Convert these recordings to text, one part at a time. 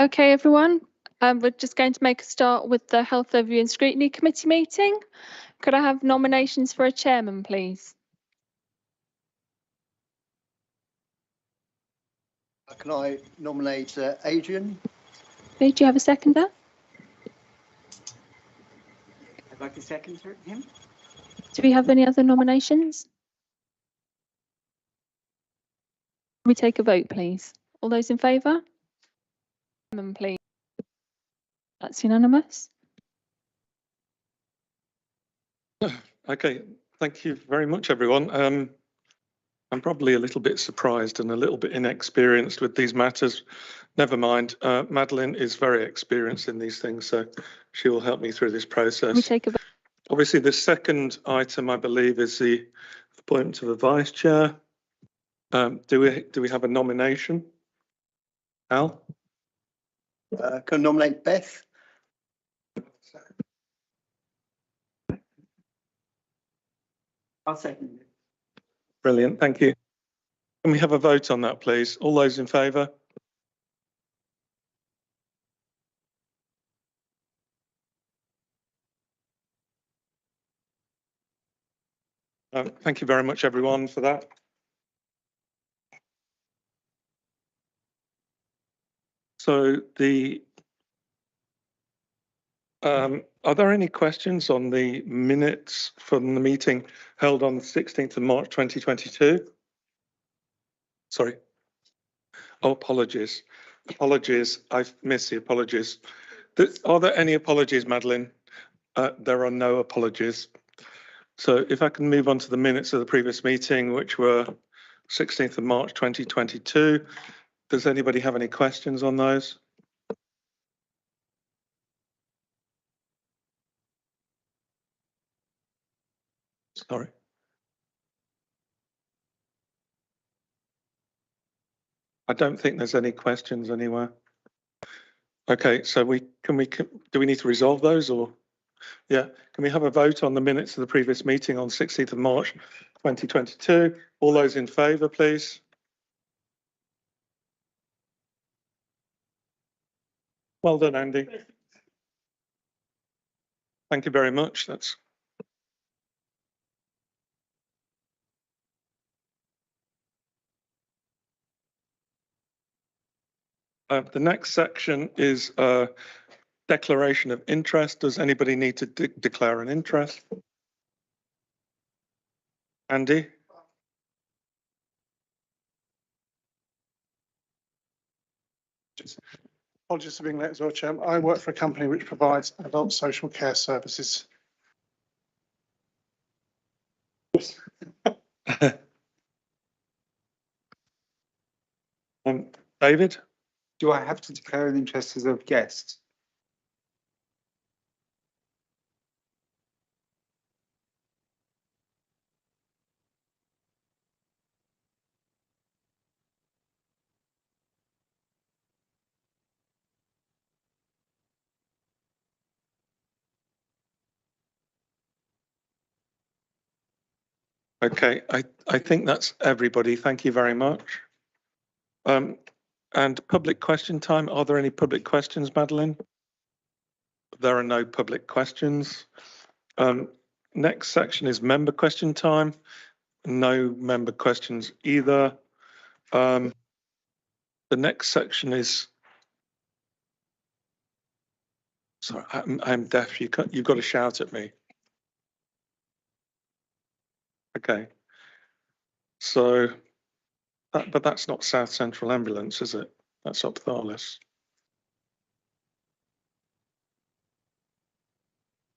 Okay, everyone. We're just going to make a start with the Health Overview and Scrutiny Committee meeting. Could I have nominations for a chairman, please? Can I nominate Adrian? Do you have a seconder? I'd like to second him. Do we have any other nominations? Can we take a vote, please? All those in favour? Chairman, please. That's unanimous. Okay, thank you very much, everyone. I'm probably a little bit surprised and a little bit inexperienced with these matters. Never mind, Madeline is very experienced in these things, so she will help me through this process. Can we take a vote? Obviously, the second item, I believe, is the appointment of a vice chair. Do we have a nomination? Al? Can I nominate Beth? I'll second it. Brilliant, thank you. Can we have a vote on that, please? All those in favour? Thank you very much, everyone, for that. So are there any questions on the minutes from the meeting held on the 16th of March 2022? Sorry. Oh, apologies. Apologies. I've missed the apologies. Are there any apologies, Madeline? There are no apologies. So if I can move on to the minutes of the previous meeting, which were 16th of March 2022. Does anybody have any questions on those? Sorry. I don't think there's any questions anywhere. Okay, so do we need to resolve those, or? Yeah, can we have a vote on the minutes of the previous meeting on 16th of March 2022? All those in favour, please. Well done, Andy. Thank you very much. That's the next section is declaration of interest. Does anybody need to declare an interest? Andy? Apologies for being late as well, Chair. I work for a company which provides adult social care services. David? Do I have to declare an interest as a guest? Okay, I think that's everybody. Thank you very much. And public question time. Are there any public questions, Madeline? There are no public questions. Next section is member question time. No member questions either. The next section is. Sorry, I'm deaf. You've got to shout at me. Okay. So, but that's not South Central Ambulance, is it? That's Ophthalis.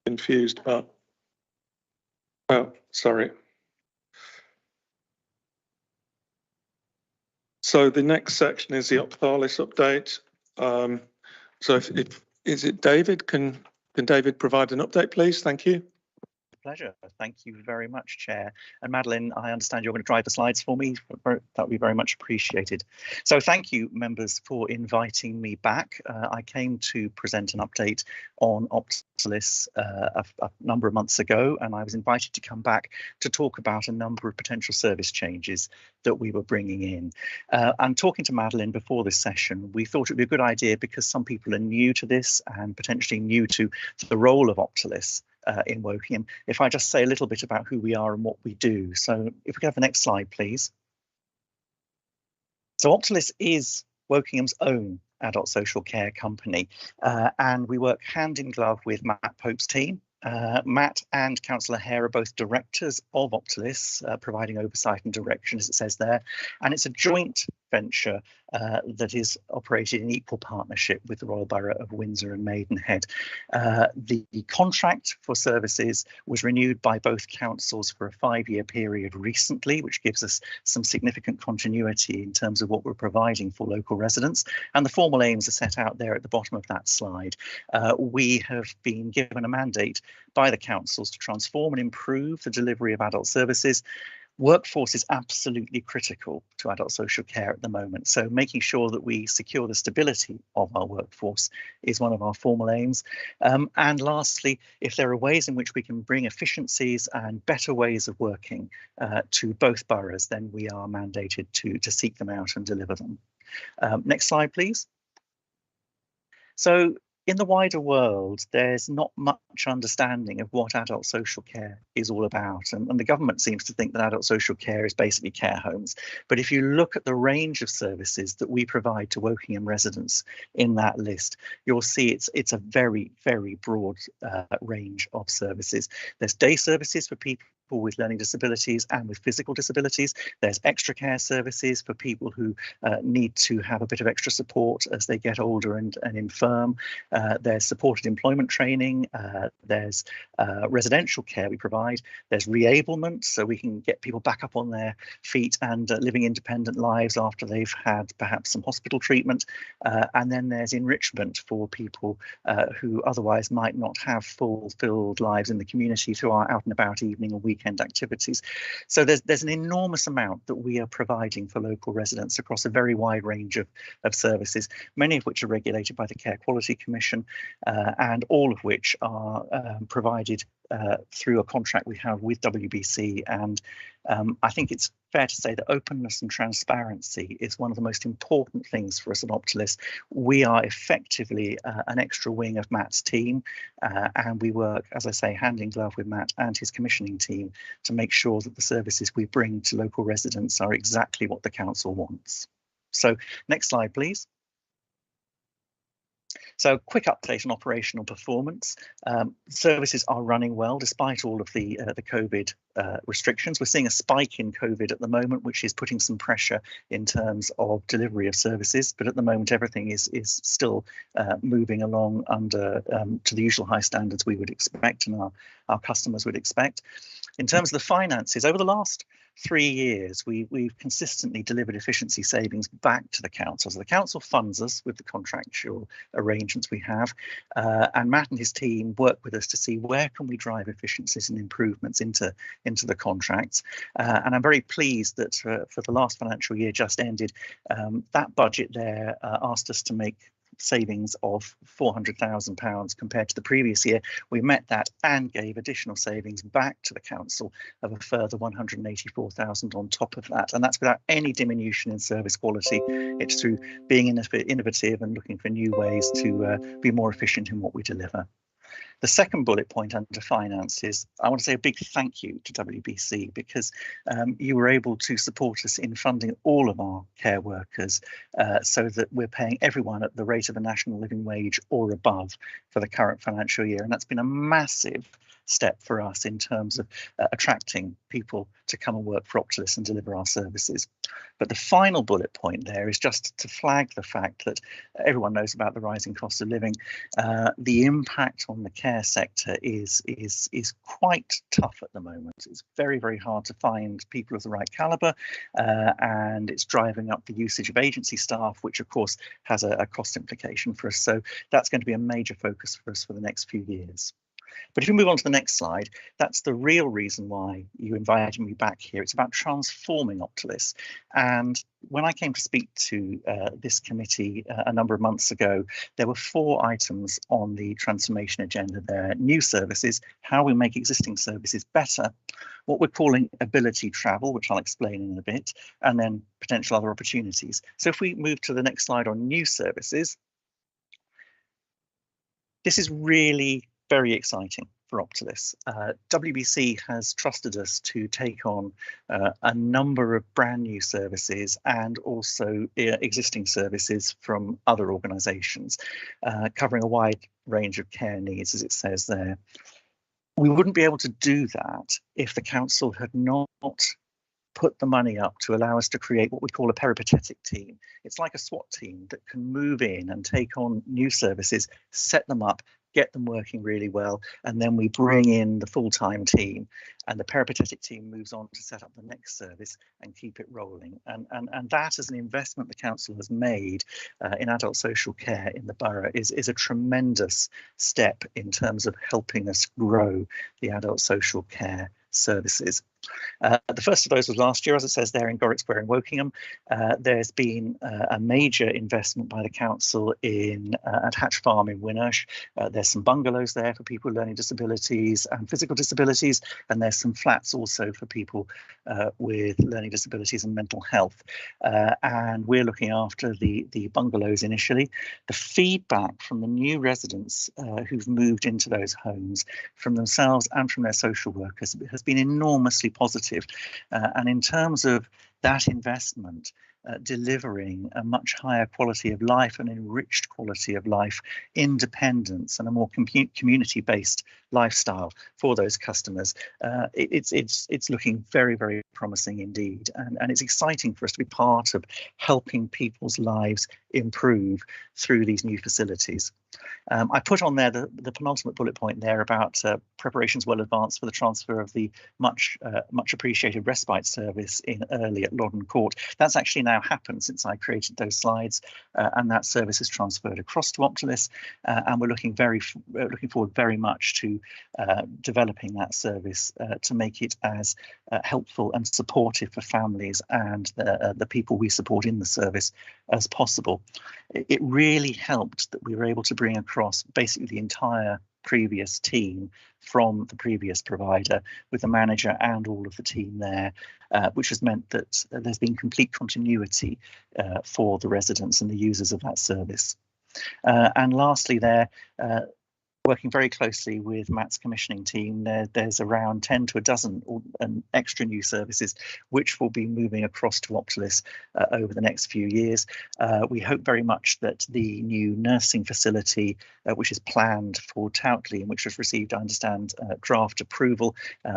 Confused, but oh, sorry. So the next section is the Ophthalis update. So is it David? Can David provide an update, please? Thank you. pleasure. Thank you very much, Chair. And Madeline, I understand you're going to drive the slides for me. That would be very much appreciated. So thank you, members, for inviting me back. I came to present an update on Optalis a number of months ago, and I was invited to come back to talk about a number of potential service changes that we were bringing in. And talking to Madeline before this session, we thought it would be a good idea because some people are new to this and potentially new to the role of Optalis in Wokingham, if I just say a little bit about who we are and what we do. So if we could have the next slide, please. So Optalis is Wokingham's own adult social care company, and we work hand in glove with Matt Pope's team. Matt and Councillor Hare are both directors of Optalis, providing oversight and direction, as it says there, and it's a joint venture that is operated in equal partnership with the Royal Borough of Windsor and Maidenhead. The contract for services was renewed by both councils for a 5-year period recently, which gives us some significant continuity in terms of what we're providing for local residents, and the formal aims are set out there at the bottom of that slide. We have been given a mandate by the councils to transform and improve the delivery of adult services. Workforce is absolutely critical to adult social care at the moment, so making sure that we secure the stability of our workforce is one of our formal aims. And lastly, if there are ways in which we can bring efficiencies and better ways of working to both boroughs, then we are mandated to seek them out and deliver them. Next slide, please. So in the wider world, there's not much understanding of what adult social care is all about. And the government seems to think that adult social care is basically care homes. But if you look at the range of services that we provide to Wokingham residents in that list, you'll see it's a very, very broad range of services. There's day services for people with learning disabilities and with physical disabilities. There's extra care services for people who need to have a bit of extra support as they get older and infirm. There's supported employment training. There's residential care we provide. There's reablement, so we can get people back up on their feet and living independent lives after they've had perhaps some hospital treatment. And then there's enrichment for people who otherwise might not have fulfilled lives in the community through our out and about evening or weekend activities. So there's an enormous amount that we are providing for local residents across a very wide range of services, many of which are regulated by the Care Quality Commission, and all of which are provided through a contract we have with WBC. And I think it's fair to say that openness and transparency is one of the most important things for us at Optalis. We are effectively an extra wing of Matt's team, and we work, as I say, hand in glove with Matt and his commissioning team to make sure that the services we bring to local residents are exactly what the council wants. So next slide, please. So quick update on operational performance. Services are running well despite all of the COVID restrictions. We're seeing a spike in COVID at the moment, which is putting some pressure in terms of delivery of services. But at the moment, everything is still moving along under to the usual high standards we would expect and our customers would expect. In terms of the finances, over the last 3 years, we've consistently delivered efficiency savings back to the council. So the council funds us with the contractual arrangements we have, and Matt and his team work with us to see where can we drive efficiencies and improvements into the contracts. And I'm very pleased that for the last financial year just ended, that budget there asked us to make savings of £400,000 compared to the previous year. We met that and gave additional savings back to the council of a further 184,000 on top of that, and that's without any diminution in service quality. It's through being innovative and looking for new ways to be more efficient in what we deliver. The second bullet point under finances, I want to say a big thank you to WBC because you were able to support us in funding all of our care workers so that we're paying everyone at the rate of a national living wage or above for the current financial year. And that's been a massive step for us in terms of attracting people to come and work for Optalis and deliver our services. But the final bullet point there is just to flag the fact that everyone knows about the rising cost of living. The impact on the care sector is quite tough at the moment. It's very, very hard to find people of the right calibre, and it's driving up the usage of agency staff, which of course has a cost implication for us. So that's going to be a major focus for us for the next few years. But if we move on to the next slide, that's the real reason why you invited me back here. It's about transforming Optilis. And when I came to speak to this committee a number of months ago, there were 4 items on the transformation agenda there: new services, how we make existing services better, what we're calling ability travel, which I'll explain in a bit, and then potential other opportunities. So if we move to the next slide on new services, this is really very exciting for Optilis. WBC has trusted us to take on a number of brand new services and also existing services from other organisations, covering a wide range of care needs, as it says there. We wouldn't be able to do that if the council had not put the money up to allow us to create what we call a peripatetic team. It's like a SWAT team that can move in and take on new services, set them up, get them working really well, and then we bring in the full-time team, and the peripatetic team moves on to set up the next service and keep it rolling. And that, as an investment the council has made in adult social care in the borough, is a tremendous step in terms of helping us grow the adult social care services. The first of those was last year, as it says there, in Gorwick Square in Wokingham. There's been a major investment by the council in at Hatch Farm in Winnersh. There's some bungalows there for people with learning disabilities and physical disabilities, and there's some flats also for people with learning disabilities and mental health. And we're looking after the bungalows initially. The feedback from the new residents who've moved into those homes, from themselves and from their social workers, has been enormously positive. And in terms of that investment, delivering a much higher quality of life, an enriched quality of life, independence, and a more community-based lifestyle for those customers, it's looking very, very promising indeed. And it's exciting for us to be part of helping people's lives improve through these new facilities. I put on there the penultimate bullet point there about preparations well advanced for the transfer of the much appreciated respite service in early at Loddon Court. That's actually now happened since I created those slides, and that service is transferred across to Optilis, and we're looking forward very much to developing that service to make it as helpful and supportive for families and the people we support in the service as possible. It really helped that we were able to bring across basically the entire previous team from the previous provider, with the manager and all of the team there, which has meant that there's been complete continuity for the residents and the users of that service. And lastly there, working very closely with Matt's commissioning team, there's around 10 to a dozen extra new services which will be moving across to Optilis over the next few years. We hope very much that the new nursing facility, which is planned for Toutley and which has received, I understand, draft approval,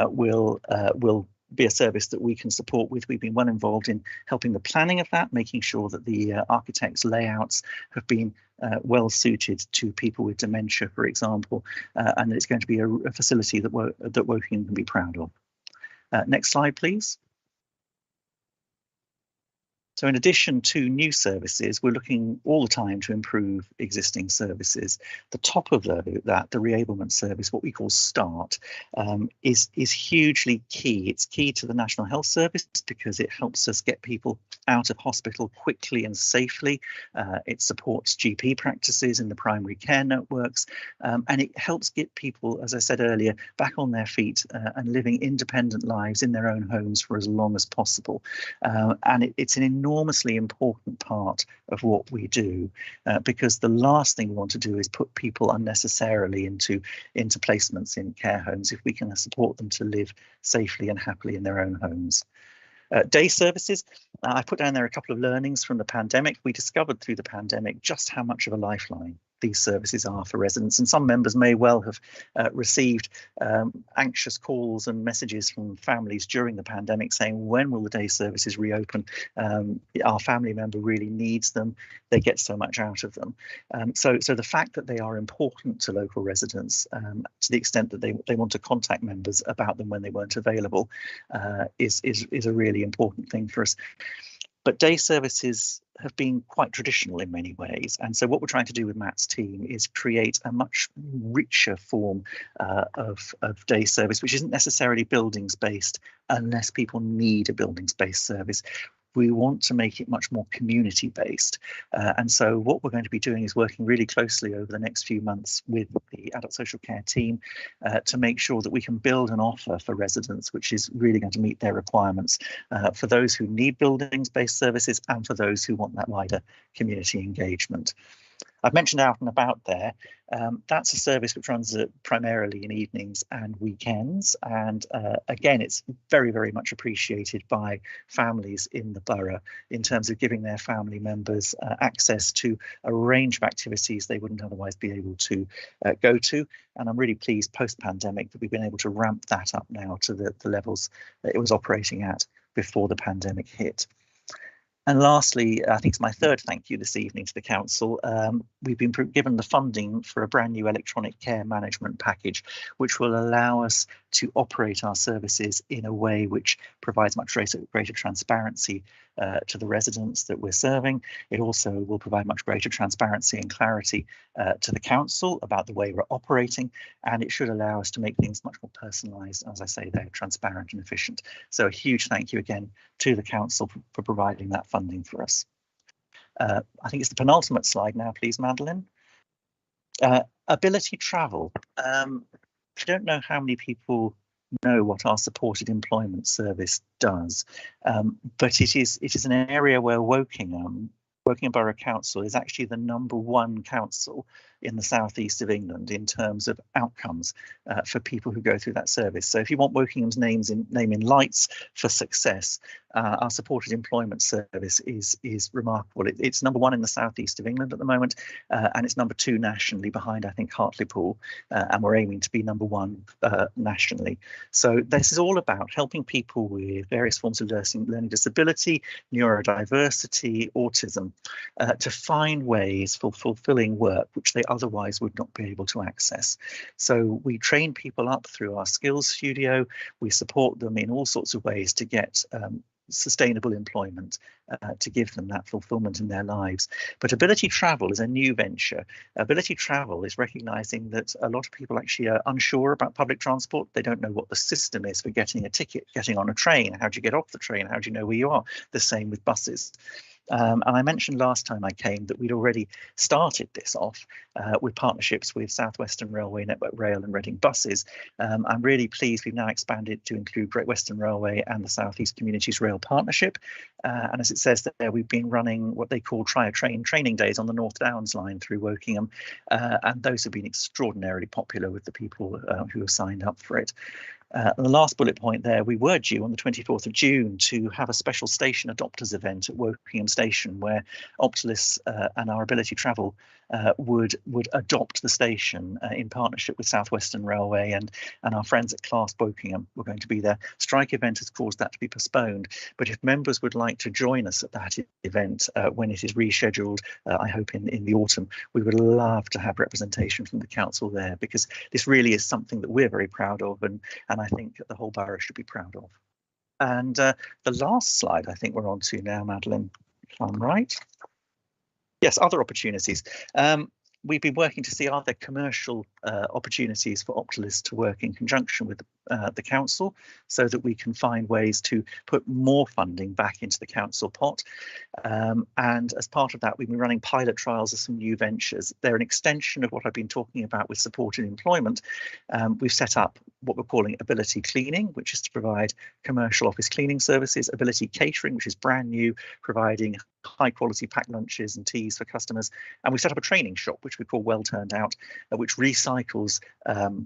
will be a service that we can support with. We've been well involved in helping the planning of that, making sure that the architect's layouts have been well suited to people with dementia, for example, and it's going to be a facility that Wokingham can be proud of. Next slide, please. So in addition to new services, we're looking all the time to improve existing services. The top of that, the reablement service, what we call START, is hugely key. It's key to the National Health Service because it helps us get people out of hospital quickly and safely. It supports GP practices in the primary care networks, and it helps get people, as I said earlier, back on their feet and living independent lives in their own homes for as long as possible. And it's an enormously important part of what we do, because the last thing we want to do is put people unnecessarily into placements in care homes if we can support them to live safely and happily in their own homes. Day services, I put down there a couple of learnings from the pandemic. We discovered through the pandemic just how much of a lifeline these services are for residents, and some members may well have received anxious calls and messages from families during the pandemic saying, when will the day services reopen? Our family member really needs them. They get so much out of them. So the fact that they are important to local residents, to the extent that they want to contact members about them when they weren't available, is a really important thing for us. But day services have been quite traditional in many ways. And so what we're trying to do with Matt's team is create a much richer form of day service, which isn't necessarily buildings based unless people need a buildings based service. We want to make it much more community based. And so what we're going to be doing is working really closely over the next few months with the adult social care team to make sure that we can build an offer for residents which is really going to meet their requirements for those who need buildings based services and for those who want that wider community engagement. I've mentioned Out and About there. That's a service which runs primarily in evenings and weekends. And again, it's very, very much appreciated by families in the borough in terms of giving their family members access to a range of activities they wouldn't otherwise be able to go to. And I'm really pleased post-pandemic that we've been able to ramp that up now to the levels that it was operating at before the pandemic hit. And lastly, I think it's my third thank you this evening to the council. We've been given the funding for a brand new electronic care management package, which will allow us to operate our services in a way which provides much greater transparency to the residents that we're serving. It also will provide much greater transparency and clarity to the council about the way we're operating, and it should allow us to make things much more personalised. As I say, they're transparent and efficient. So a huge thank you again to the council for providing that funding for us. I think it's the penultimate slide now, please, Madeline. Ability travel. I don't know how many people know what our supported employment service does, but it is an area where Wokingham Borough Council is actually the #1 council in the southeast of England in terms of outcomes for people who go through that service. So if you want Wokingham's name in lights for success, our supported employment service is remarkable. It's #1 in the southeast of England at the moment, and it's #2 nationally behind, I think, Hartlepool, and we're aiming to be #1 nationally. So this is all about helping people with various forms of learning disability, neurodiversity, autism, to find ways for fulfilling work which they otherwise would not be able to access. So we train people up through our skills studio. We support them in all sorts of ways to get sustainable employment, to give them that fulfillment in their lives. But Ability Travel is a new venture. Ability Travel is recognising that a lot of people actually are unsure about public transport. They don't know what the system is for getting a ticket, getting on a train. How do you get off the train? How do you know where you are? The same with buses. And I mentioned last time I came that we'd already started this off with partnerships with South Western Railway, Network Rail and Reading Buses. I'm really pleased we've now expanded to include Great Western Railway and the South East Communities Rail Partnership. And as it says there, we've been running what they call Try a Train training days on the North Downs line through Wokingham. And those have been extraordinarily popular with the people who have signed up for it. The last bullet point there, we were due on the 24th of June to have a special station adopters event at Wokingham Station where Optilis and our Ability Travel would adopt the station in partnership with South Western Railway and our friends at Clasp Wokingham were going to be there. Strike event has caused that to be postponed, but if members would like to join us at that event when it is rescheduled, I hope in the autumn, we would love to have representation from the council there, because this really is something that we're very proud of and I think the whole borough should be proud of. And the last slide I think we're on to now, Madeline, if I'm right. Yes, other opportunities. We've been working to see are there commercial opportunities for Optilis to work in conjunction with the council so that we can find ways to put more funding back into the council pot. And as part of that, we've been running pilot trials of some new ventures. They're an extension of what I've been talking about with supported employment. We've set up what we're calling Ability Cleaning, which is to provide commercial office cleaning services, Ability Catering, which is brand new, providing high quality packed lunches and teas for customers. And we set up a training shop, which we call Well Turned Out, which recycles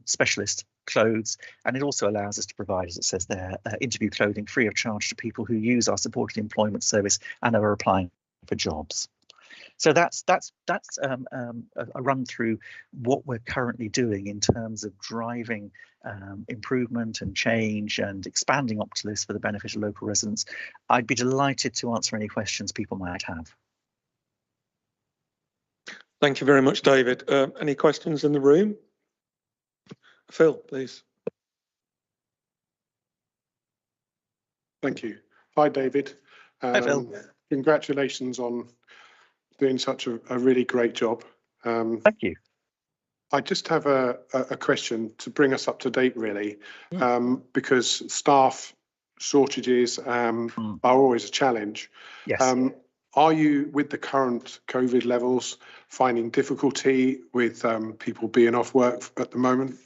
specialist clothes, and it also allows us to provide, as it says there, interview clothing free of charge to people who use our supported employment service and are applying for jobs. So that's a run through what we're currently doing in terms of driving improvement and change and expanding Optilis for the benefit of local residents. I'd be delighted to answer any questions people might have. Thank you very much, David. Any questions in the room? Phil, please. Thank you. Hi, David. Hi, Phil. Congratulations on doing such a really great job. Thank you. I just have a question to bring us up to date, really, because staff shortages are always a challenge. Yes. Are you, with the current COVID levels, finding difficulty with people being off work at the moment?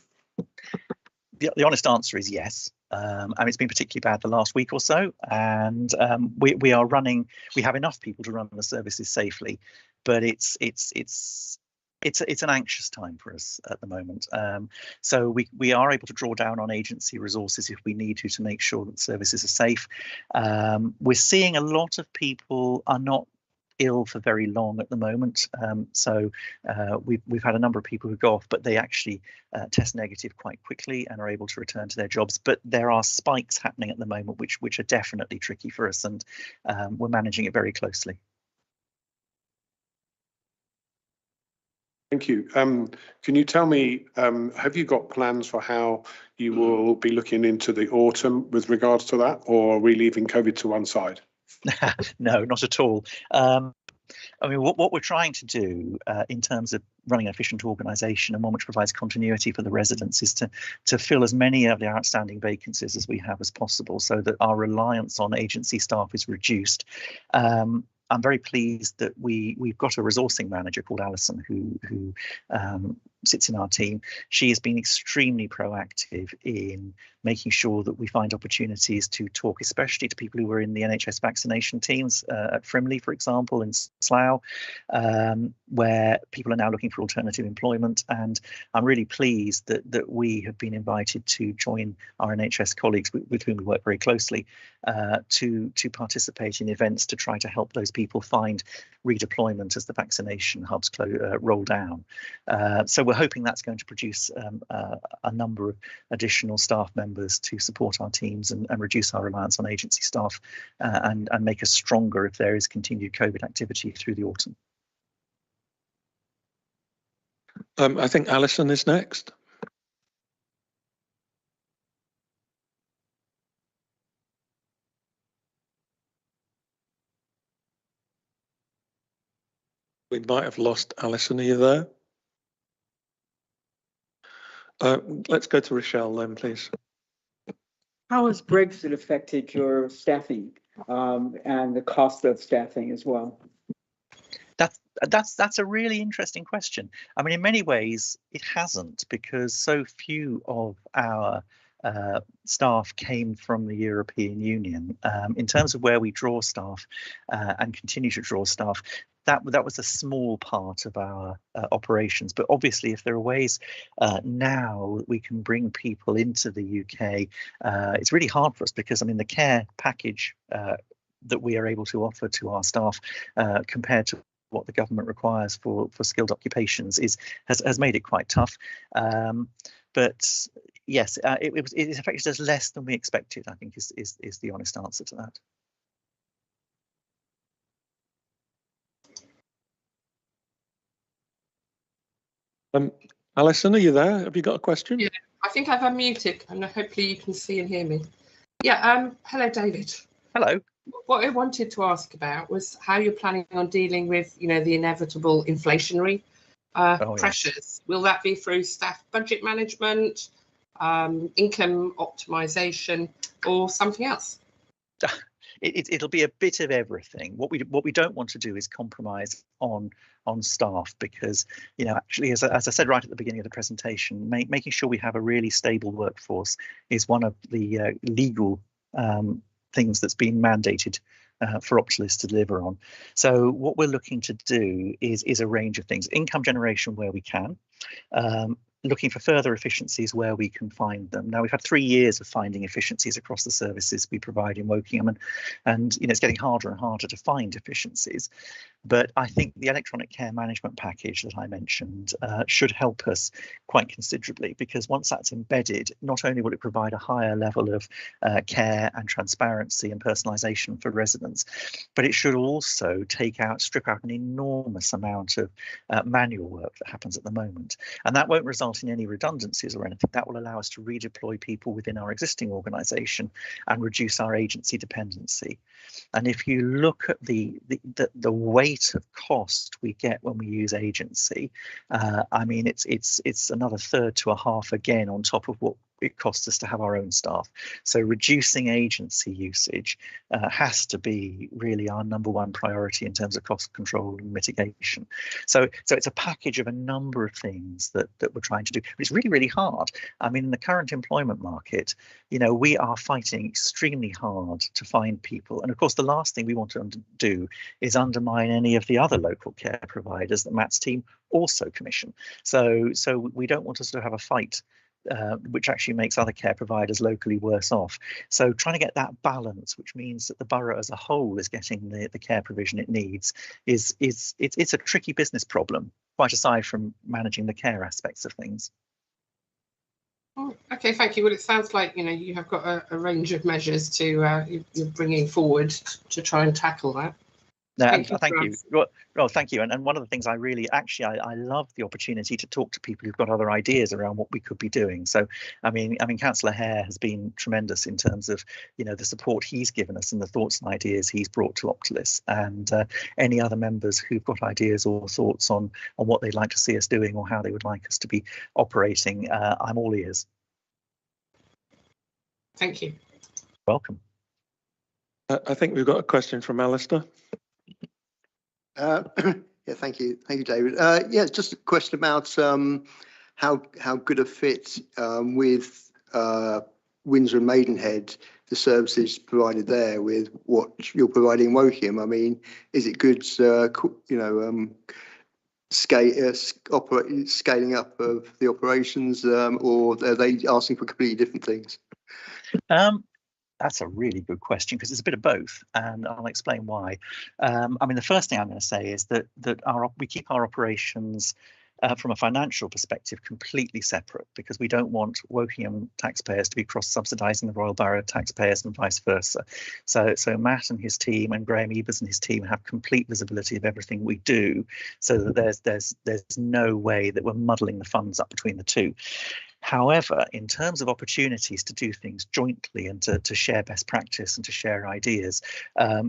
The honest answer is yes. And it's been particularly bad the last week or so. And we are running. We have enough people to run the services safely, but it's an anxious time for us at the moment. So we are able to draw down on agency resources if we need to make sure that services are safe. We're seeing a lot of people are not ill for very long at the moment. So we've had a number of people who go off, but they actually test negative quite quickly and are able to return to their jobs. But there are spikes happening at the moment, which are definitely tricky for us, and we're managing it very closely. Thank you. Can you tell me, have you got plans for how you will be looking into the autumn with regards to that, or are we leaving COVID to one side? No, not at all. I mean, what we're trying to do in terms of running an efficient organisation and one which provides continuity for the residents is to fill as many of the outstanding vacancies as we have as possible, so that our reliance on agency staff is reduced. I'm very pleased that we've got a resourcing manager called Alison who sits in our team. She has been extremely proactive in making sure that we find opportunities to talk, especially to people who were in the NHS vaccination teams at Frimley, for example, in Slough, where people are now looking for alternative employment. And I'm really pleased that we have been invited to join our NHS colleagues with whom we work very closely to participate in events to try to help those people find redeployment as the vaccination hubs roll down. So we're hoping that's going to produce a number of additional staff members to support our teams and reduce our reliance on agency staff and make us stronger if there is continued COVID activity through the autumn. I think Alison is next. We might have lost Alison. Are you there? Let's go to Rochelle then, please. How has Brexit affected your staffing and the cost of staffing as well? That's a really interesting question. I mean, in many ways, it hasn't, because so few of our staff came from the European Union. In terms of where we draw staff and continue to draw staff, that was a small part of our operations. But obviously, if there are ways now that we can bring people into the UK, it's really hard for us, because I mean the care package that we are able to offer to our staff compared to what the government requires for skilled occupations has made it quite tough. But yes, it affected us less than we expected, I think is the honest answer to that. Alison, are you there? Have you got a question? Yeah, I think I've unmuted, and hopefully you can see and hear me. Yeah. Hello, David. Hello. What I wanted to ask about was how you're planning on dealing with, the inevitable inflationary pressures. Yes. Will that be through staff budget management, income optimization, or something else? It'll be a bit of everything. What we don't want to do is compromise on staff, because actually, as I said right at the beginning of the presentation, making sure we have a really stable workforce is one of the legal things that's been mandated for Optalis to deliver on. So what we're looking to do is a range of things: income generation where we can, looking for further efficiencies where we can find them. Now, we've had 3 years of finding efficiencies across the services we provide in Wokingham, and it's getting harder and harder to find efficiencies. But I think the electronic care management package that I mentioned should help us quite considerably, because once that's embedded, not only will it provide a higher level of care and transparency and personalisation for residents, but it should also strip out an enormous amount of manual work that happens at the moment. And that won't result result in any redundancies or anything. That will allow us to redeploy people within our existing organisation and reduce our agency dependency. And if you look at the weight of cost we get when we use agency, I mean, it's another third to a half again on top of what it costs us to have our own staff. So reducing agency usage has to be really our #1 priority in terms of cost control and mitigation. So it's a package of a number of things that we're trying to do. But it's really, really hard. I mean, in the current employment market, you know, we are fighting extremely hard to find people. And of course, the last thing we want to do is undermine any of the other local care providers that Matt's team also commission. So we don't want to sort of have a fight which actually makes other care providers locally worse off. So trying to get that balance, which means that the borough as a whole is getting the care provision it needs, it's a tricky business problem, quite aside from managing the care aspects of things. Oh, okay, thank you. Well, it sounds like, you know, you have got a range of measures to you're bringing forward to try and tackle that. Thank you. Well, thank you. And one of the things I really, actually, I love the opportunity to talk to people who've got other ideas around what we could be doing. So, I mean, Councillor Hare has been tremendous in terms of, you know, the support he's given us and the thoughts and ideas he's brought to Optilis. And any other members who've got ideas or thoughts on what they'd like to see us doing or how they would like us to be operating, I'm all ears. Thank you. Welcome. I think we've got a question from Alistair. Yeah, thank you, David. Yeah, it's just a question about how good a fit with Windsor and Maidenhead, the services provided there, with what you're providing in Woking. I mean, is it good, you know, scaling up of the operations, or are they asking for completely different things? That's a really good question, because it's a bit of both, and I'll explain why. I mean, the first thing I'm going to say is that we keep our operations from a financial perspective completely separate, because we don't want Wokingham taxpayers to be cross-subsidising the Royal Borough taxpayers and vice versa. So Matt and his team and Graham Ebers and his team have complete visibility of everything we do, so that there's no way that we're muddling the funds up between the two. However, in terms of opportunities to do things jointly and to share best practice and to share ideas,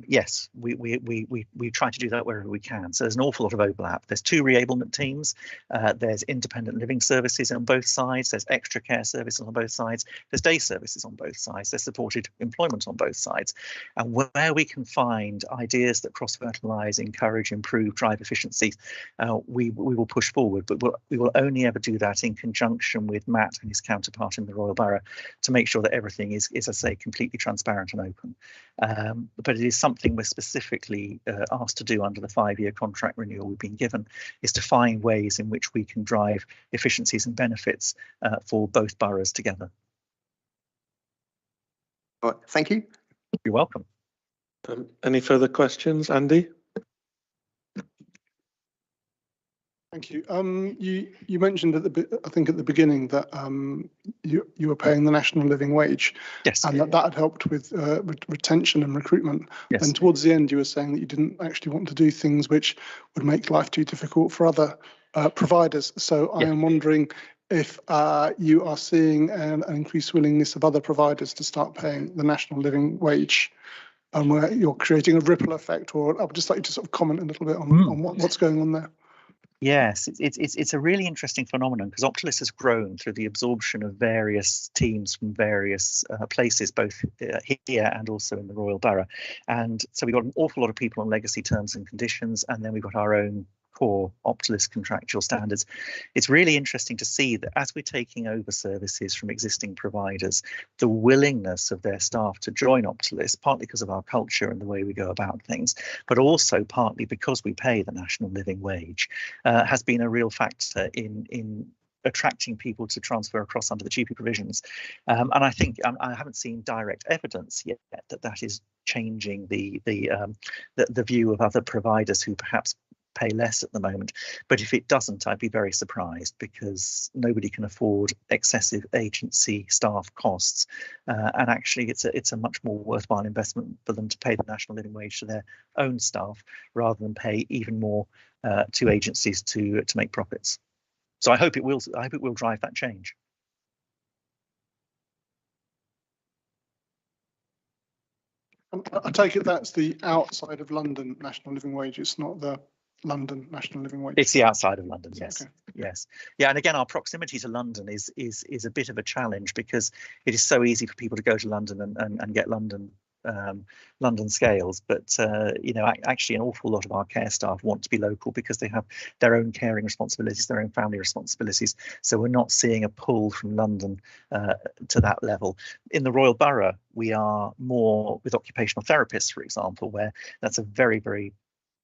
yes, we try to do that wherever we can. So there's an awful lot of overlap. There's 2 reablement teams. There's independent living services on both sides. There's extra care services on both sides. There's day services on both sides. There's supported employment on both sides. And where we can find ideas that cross-fertilise, encourage, improve, drive efficiencies, we will push forward. But we will only ever do that in conjunction with Matt and his counterpart in the Royal Borough, to make sure that everything is, as I say, completely transparent and open. But it is something we're specifically asked to do under the 5-year contract renewal we've been given, is to find ways in which we can drive efficiencies and benefits for both boroughs together. All right, thank you. You're welcome. Any further questions, Andy? Thank you. You mentioned I think at the beginning that you were paying the national living wage. Yes. And that had helped with retention and recruitment. Yes. And towards the end, you were saying that you didn't actually want to do things which would make life too difficult for other providers. So I am wondering if you are seeing an increased willingness of other providers to start paying the national living wage, and where you're creating a ripple effect. Or I would just like you to sort of comment a little bit on what's going on there. Yes, it's a really interesting phenomenon, because Optilis has grown through the absorption of various teams from various places, both here and also in the Royal Borough. And so we've got an awful lot of people on legacy terms and conditions, and then we've got our own core Optilis contractual standards. It's really interesting to see that as we're taking over services from existing providers, the willingness of their staff to join Optilis, partly because of our culture and the way we go about things, but also partly because we pay the national living wage, has been a real factor in attracting people to transfer across under the GP provisions. And I think I haven't seen direct evidence yet that is changing the view of other providers who perhaps pay less at the moment. But if it doesn't, I'd be very surprised, because nobody can afford excessive agency staff costs, and actually it's a much more worthwhile investment for them to pay the national living wage to their own staff rather than pay even more to agencies to make profits. So I hope it will. I hope it will drive that change. I take it that's the outside of London national living wage. It's not the London national living wage. It's the outside of London. Yes. Okay. Yes. Yeah. And again, our proximity to London is a bit of a challenge because it is so easy for people to go to London and get London scales, but you know, actually an awful lot of our care staff want to be local because they have their own caring responsibilities, their own family responsibilities. So we're not seeing a pull from London to that level. In the Royal Borough, we are more with occupational therapists, for example, where that's a very, very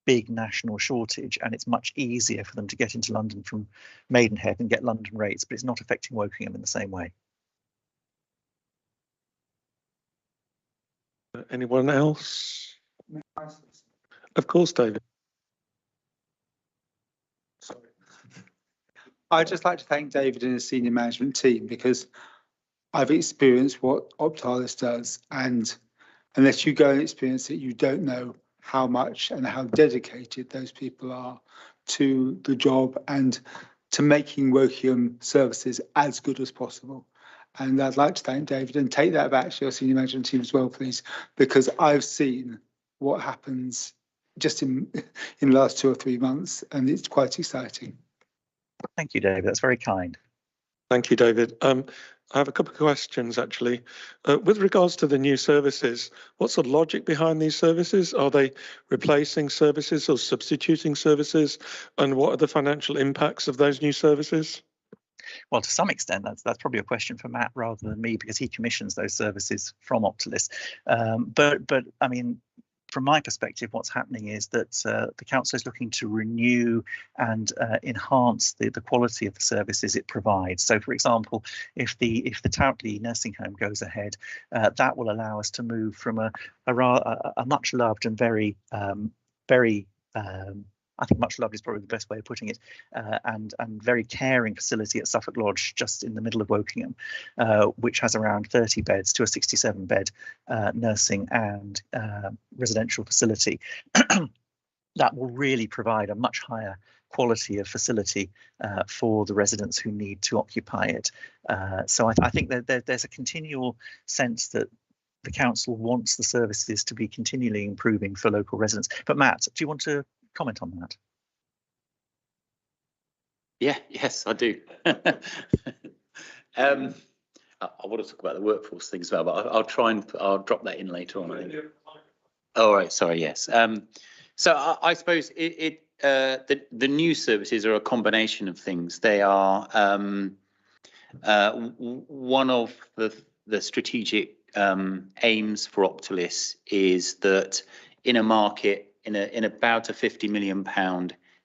big national shortage, and it's much easier for them to get into London from Maidenhead and get London rates, but it's not affecting Wokingham in the same way. Anyone else? Of course, David. Sorry. I'd just like to thank David and his senior management team, because I've experienced what Optalis does, and unless you go and experience it, you don't know how much and how dedicated those people are to the job and to making Wokingham services as good as possible. And I'd like to thank David and take that back to your senior management team as well, please, because I've seen what happens just in the last 2 or 3 months, and it's quite exciting. Thank you, David. That's very kind. Thank you, David. I have a couple of questions, actually. With regards to the new services, what's the logic behind these services? Are they replacing services or substituting services? And what are the financial impacts of those new services? Well, to some extent, that's probably a question for Matt rather than me, because he commissions those services from Optalis. But I mean, from my perspective, what's happening is that the council is looking to renew and enhance the quality of the services it provides. So, for example, if the Townley nursing home goes ahead, that will allow us to move from a much loved and very I think much loved is probably the best way of putting it, and very caring facility at Suffolk Lodge, just in the middle of Wokingham, which has around 30 beds to a 67-bed nursing and residential facility. That will really provide a much higher quality of facility for the residents who need to occupy it. So I think that there's a continual sense that the council wants the services to be continually improving for local residents. But Matt, do you want to comment on that? Yes, I do. I want to talk about the workforce thing as well, but I'll drop that in later on, I think. All right, sorry, yes. So I suppose the new services are a combination of things. They are one of the strategic aims for Optalis is that in a market, in about a £50 million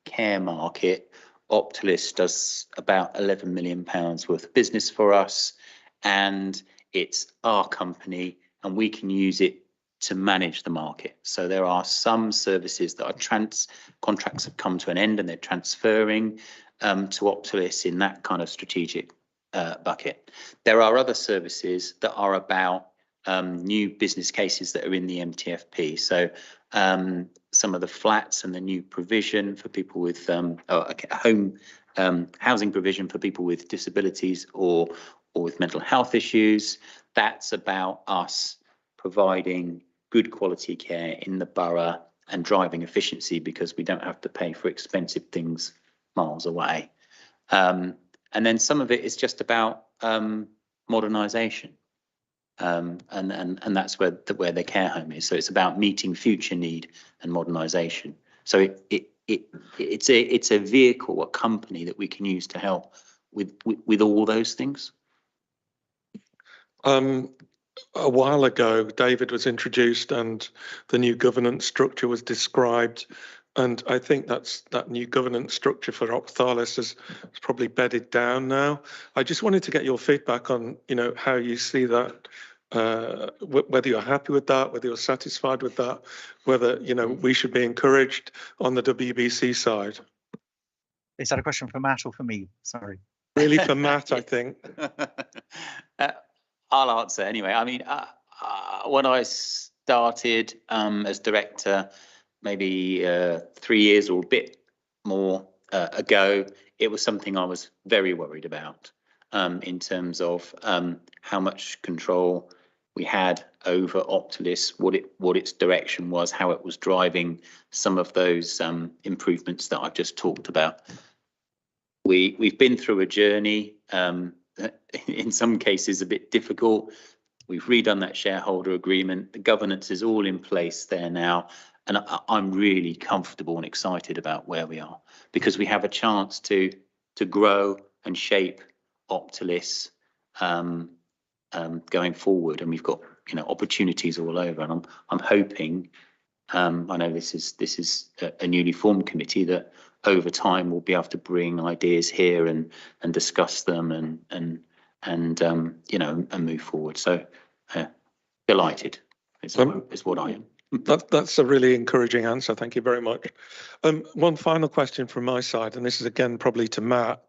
care market, Optalis does about £11 million worth of business for us, and it's our company, and we can use it to manage the market. So there are some services that are contracts have come to an end and they're transferring to Optalis in that kind of strategic bucket. There are other services that are about new business cases that are in the MTFP. So some of the flats and the new provision for people with home housing provision for people with disabilities or with mental health issues. That's about us providing good quality care in the borough and driving efficiency, because we don't have to pay for expensive things miles away. And then some of it is just about modernisation. And that's where the care home is. So it's about meeting future need and modernisation. So it's a vehicle, a company that we can use to help with all those things. A while ago, David was introduced and the new governance structure was described. And I think that new governance structure for Optalis is probably bedded down now. I just wanted to get your feedback on, how you see that, whether you're happy with that, whether you're satisfied with that, whether, we should be encouraged on the WBC side. Is that a question for Matt or for me? Sorry. Really for Matt, I think. I'll answer anyway. I mean, when I started as director, maybe 3 years or a bit more ago, it was something I was very worried about in terms of how much control we had over Optalis, what its direction was, how it was driving some of those improvements that I've just talked about. We've been through a journey, in some cases a bit difficult. We've redone that shareholder agreement. The governance is all in place there now. And I'm really comfortable and excited about where we are, because we have a chance to grow and shape Optalis going forward. And we've got, you know, opportunities all over. And I'm hoping, I know this is a newly formed committee, that over time we'll be able to bring ideas here and discuss them and you know, and move forward. So delighted is what I am. That's a really encouraging answer. Thank you very much. One final question from my side, and this is again probably to Matt.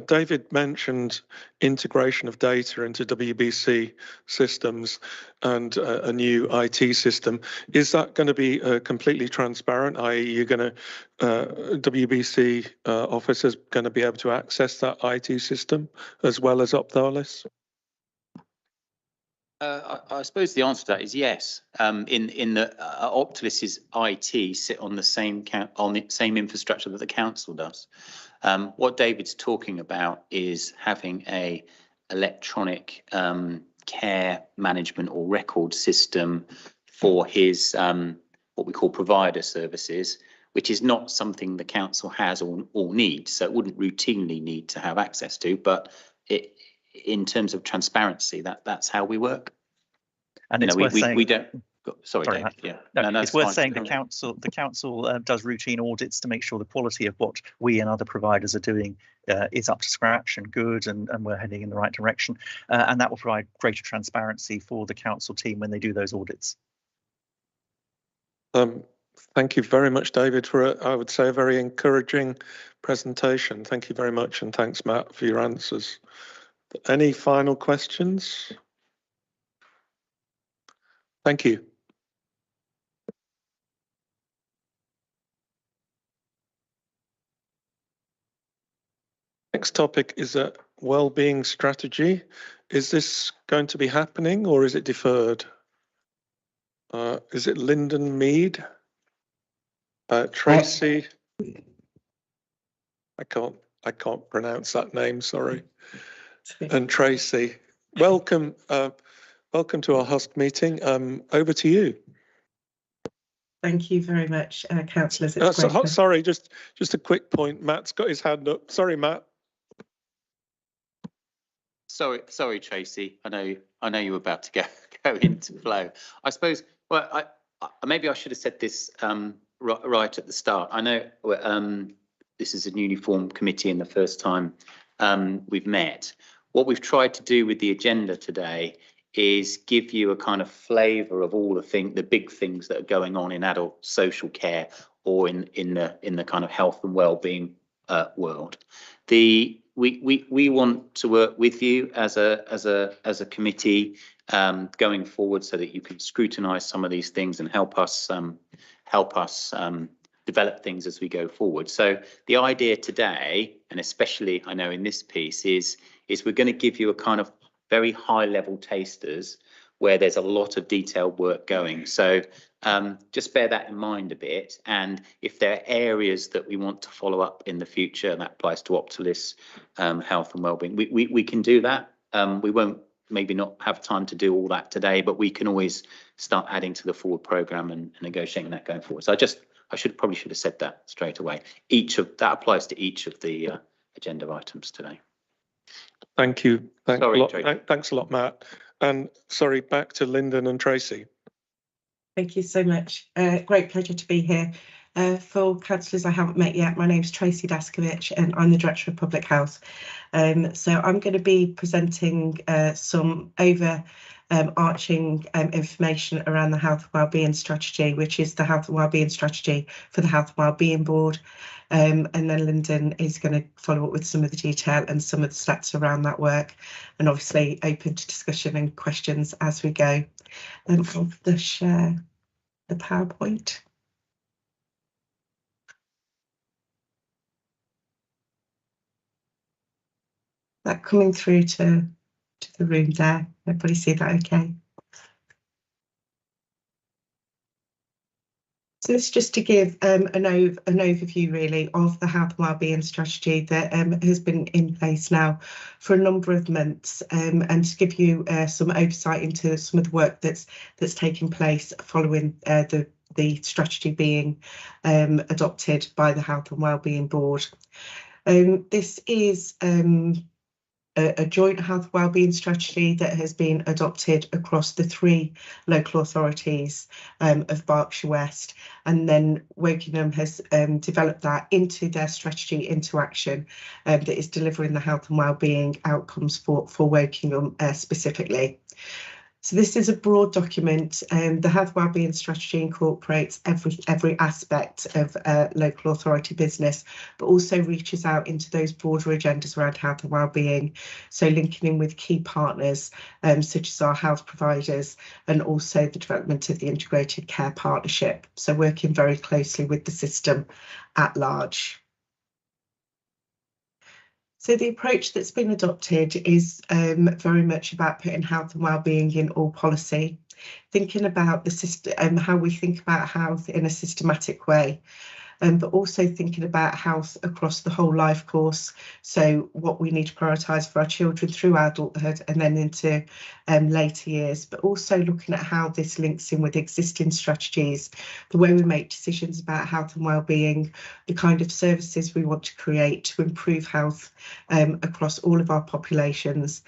David mentioned integration of data into WBC systems and a new IT system. Is that going to be completely transparent, i.e. you're going to, WBC officers going to be able to access that IT system as well as Optalis? I suppose the answer to that is yes. In the Optalis's IT sit on the same infrastructure that the council does. What David's talking about is having a electronic care management or record system for his what we call provider services, which is not something the council has or needs. So it wouldn't routinely need to have access to, but in terms of transparency, that's how we work. And it's worth saying we don't. Sorry, David. Matt. Yeah, no, it's worth saying the council does routine audits to make sure the quality of what we and other providers are doing is up to scratch and good, and we're heading in the right direction. And that will provide greater transparency for the council team when they do those audits. Thank you very much, David, for I would say a very encouraging presentation. Thank you very much, and thanks, Matt, for your answers. Any final questions? Thank you. Next topic is a well-being strategy. Is this going to be happening or is it deferred? Is it Lyndon Mead? Tracy? I can't pronounce that name, sorry. And Tracy, welcome. Welcome to our HUSC meeting. Over to you. Thank you very much, councillors. Sorry, just a quick point. Matt's got his hand up. Sorry, Matt. Sorry, Tracy. I know you were about to go into flow. I suppose. Well, maybe I should have said this right at the start. I know this is a newly formed committee and the first time we've met. What we've tried to do with the agenda today is give you a kind of flavour of all the big things that are going on in adult social care or in the kind of health and well-being world. We want to work with you as a committee going forward, so that you can scrutinise some of these things and help us develop things as we go forward. So the idea today, and especially I know in this piece, is we're going to give you a kind of very high level tasters where there's a lot of detailed work going. So just bear that in mind a bit. And if there are areas that we want to follow up in the future, and that applies to Optalis, health and wellbeing, we can do that. We won't maybe not have time to do all that today, but we can always start adding to the forward programme and negotiating that going forward. So I probably should have said that straight away. That applies to each of the agenda items today. Thank you. Thanks a lot, Matt. And sorry, back to Lyndon and Tracy. Thank you so much. Great pleasure to be here. For councillors I haven't met yet, my name's Tracy Daskovich and I'm the Director of Public Health. So I'm going to be presenting some overarching information around the Health and Wellbeing Strategy, which is the Health and Wellbeing Strategy for the Health and Wellbeing Board. And then Lyndon is going to follow up with some of the detail and some of the stats around that work, and obviously open to discussion and questions as we go. I'll share the PowerPoint. That coming through to the room there. Everybody see that okay? So this is just to give an overview really of the health and wellbeing strategy that has been in place now for a number of months, and to give you some oversight into some of the work that's taking place following the strategy being adopted by the Health and Wellbeing Board. This is a joint health wellbeing strategy that has been adopted across the 3 local authorities of Berkshire West, and then Wokingham has developed that into their strategy into action that is delivering the health and wellbeing outcomes for Wokingham specifically. So this is a broad document. The Health Wellbeing Strategy incorporates every aspect of local authority business, but also reaches out into those broader agendas around health and wellbeing. So linking in with key partners such as our health providers, and also the development of the integrated care partnership. So working very closely with the system at large. So the approach that's been adopted is very much about putting health and wellbeing in all policy, thinking about the system and how we think about health in a systematic way, but also thinking about health across the whole life course. So what we need to prioritise for our children through adulthood and then into later years, but also looking at how this links in with existing strategies, the way we make decisions about health and wellbeing, the kind of services we want to create to improve health across all of our populations,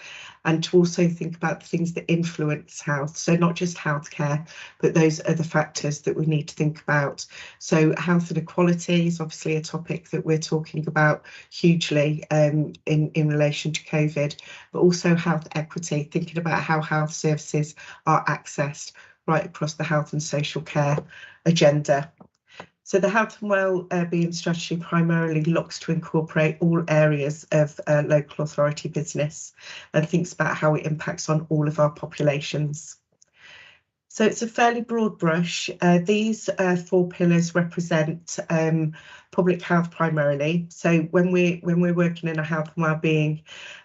and to also think about the things that influence health. So not just healthcare, but those other factors that we need to think about. So health inequality is obviously a topic that we're talking about hugely in relation to COVID, but also health equity, thinking about how health services are accessed right across the health and social care agenda. So the health and wellbeing strategy primarily looks to incorporate all areas of local authority business and thinks about how it impacts on all of our populations. So it's a fairly broad brush. These 4 pillars represent public health primarily. So when we're working in a health and wellbeing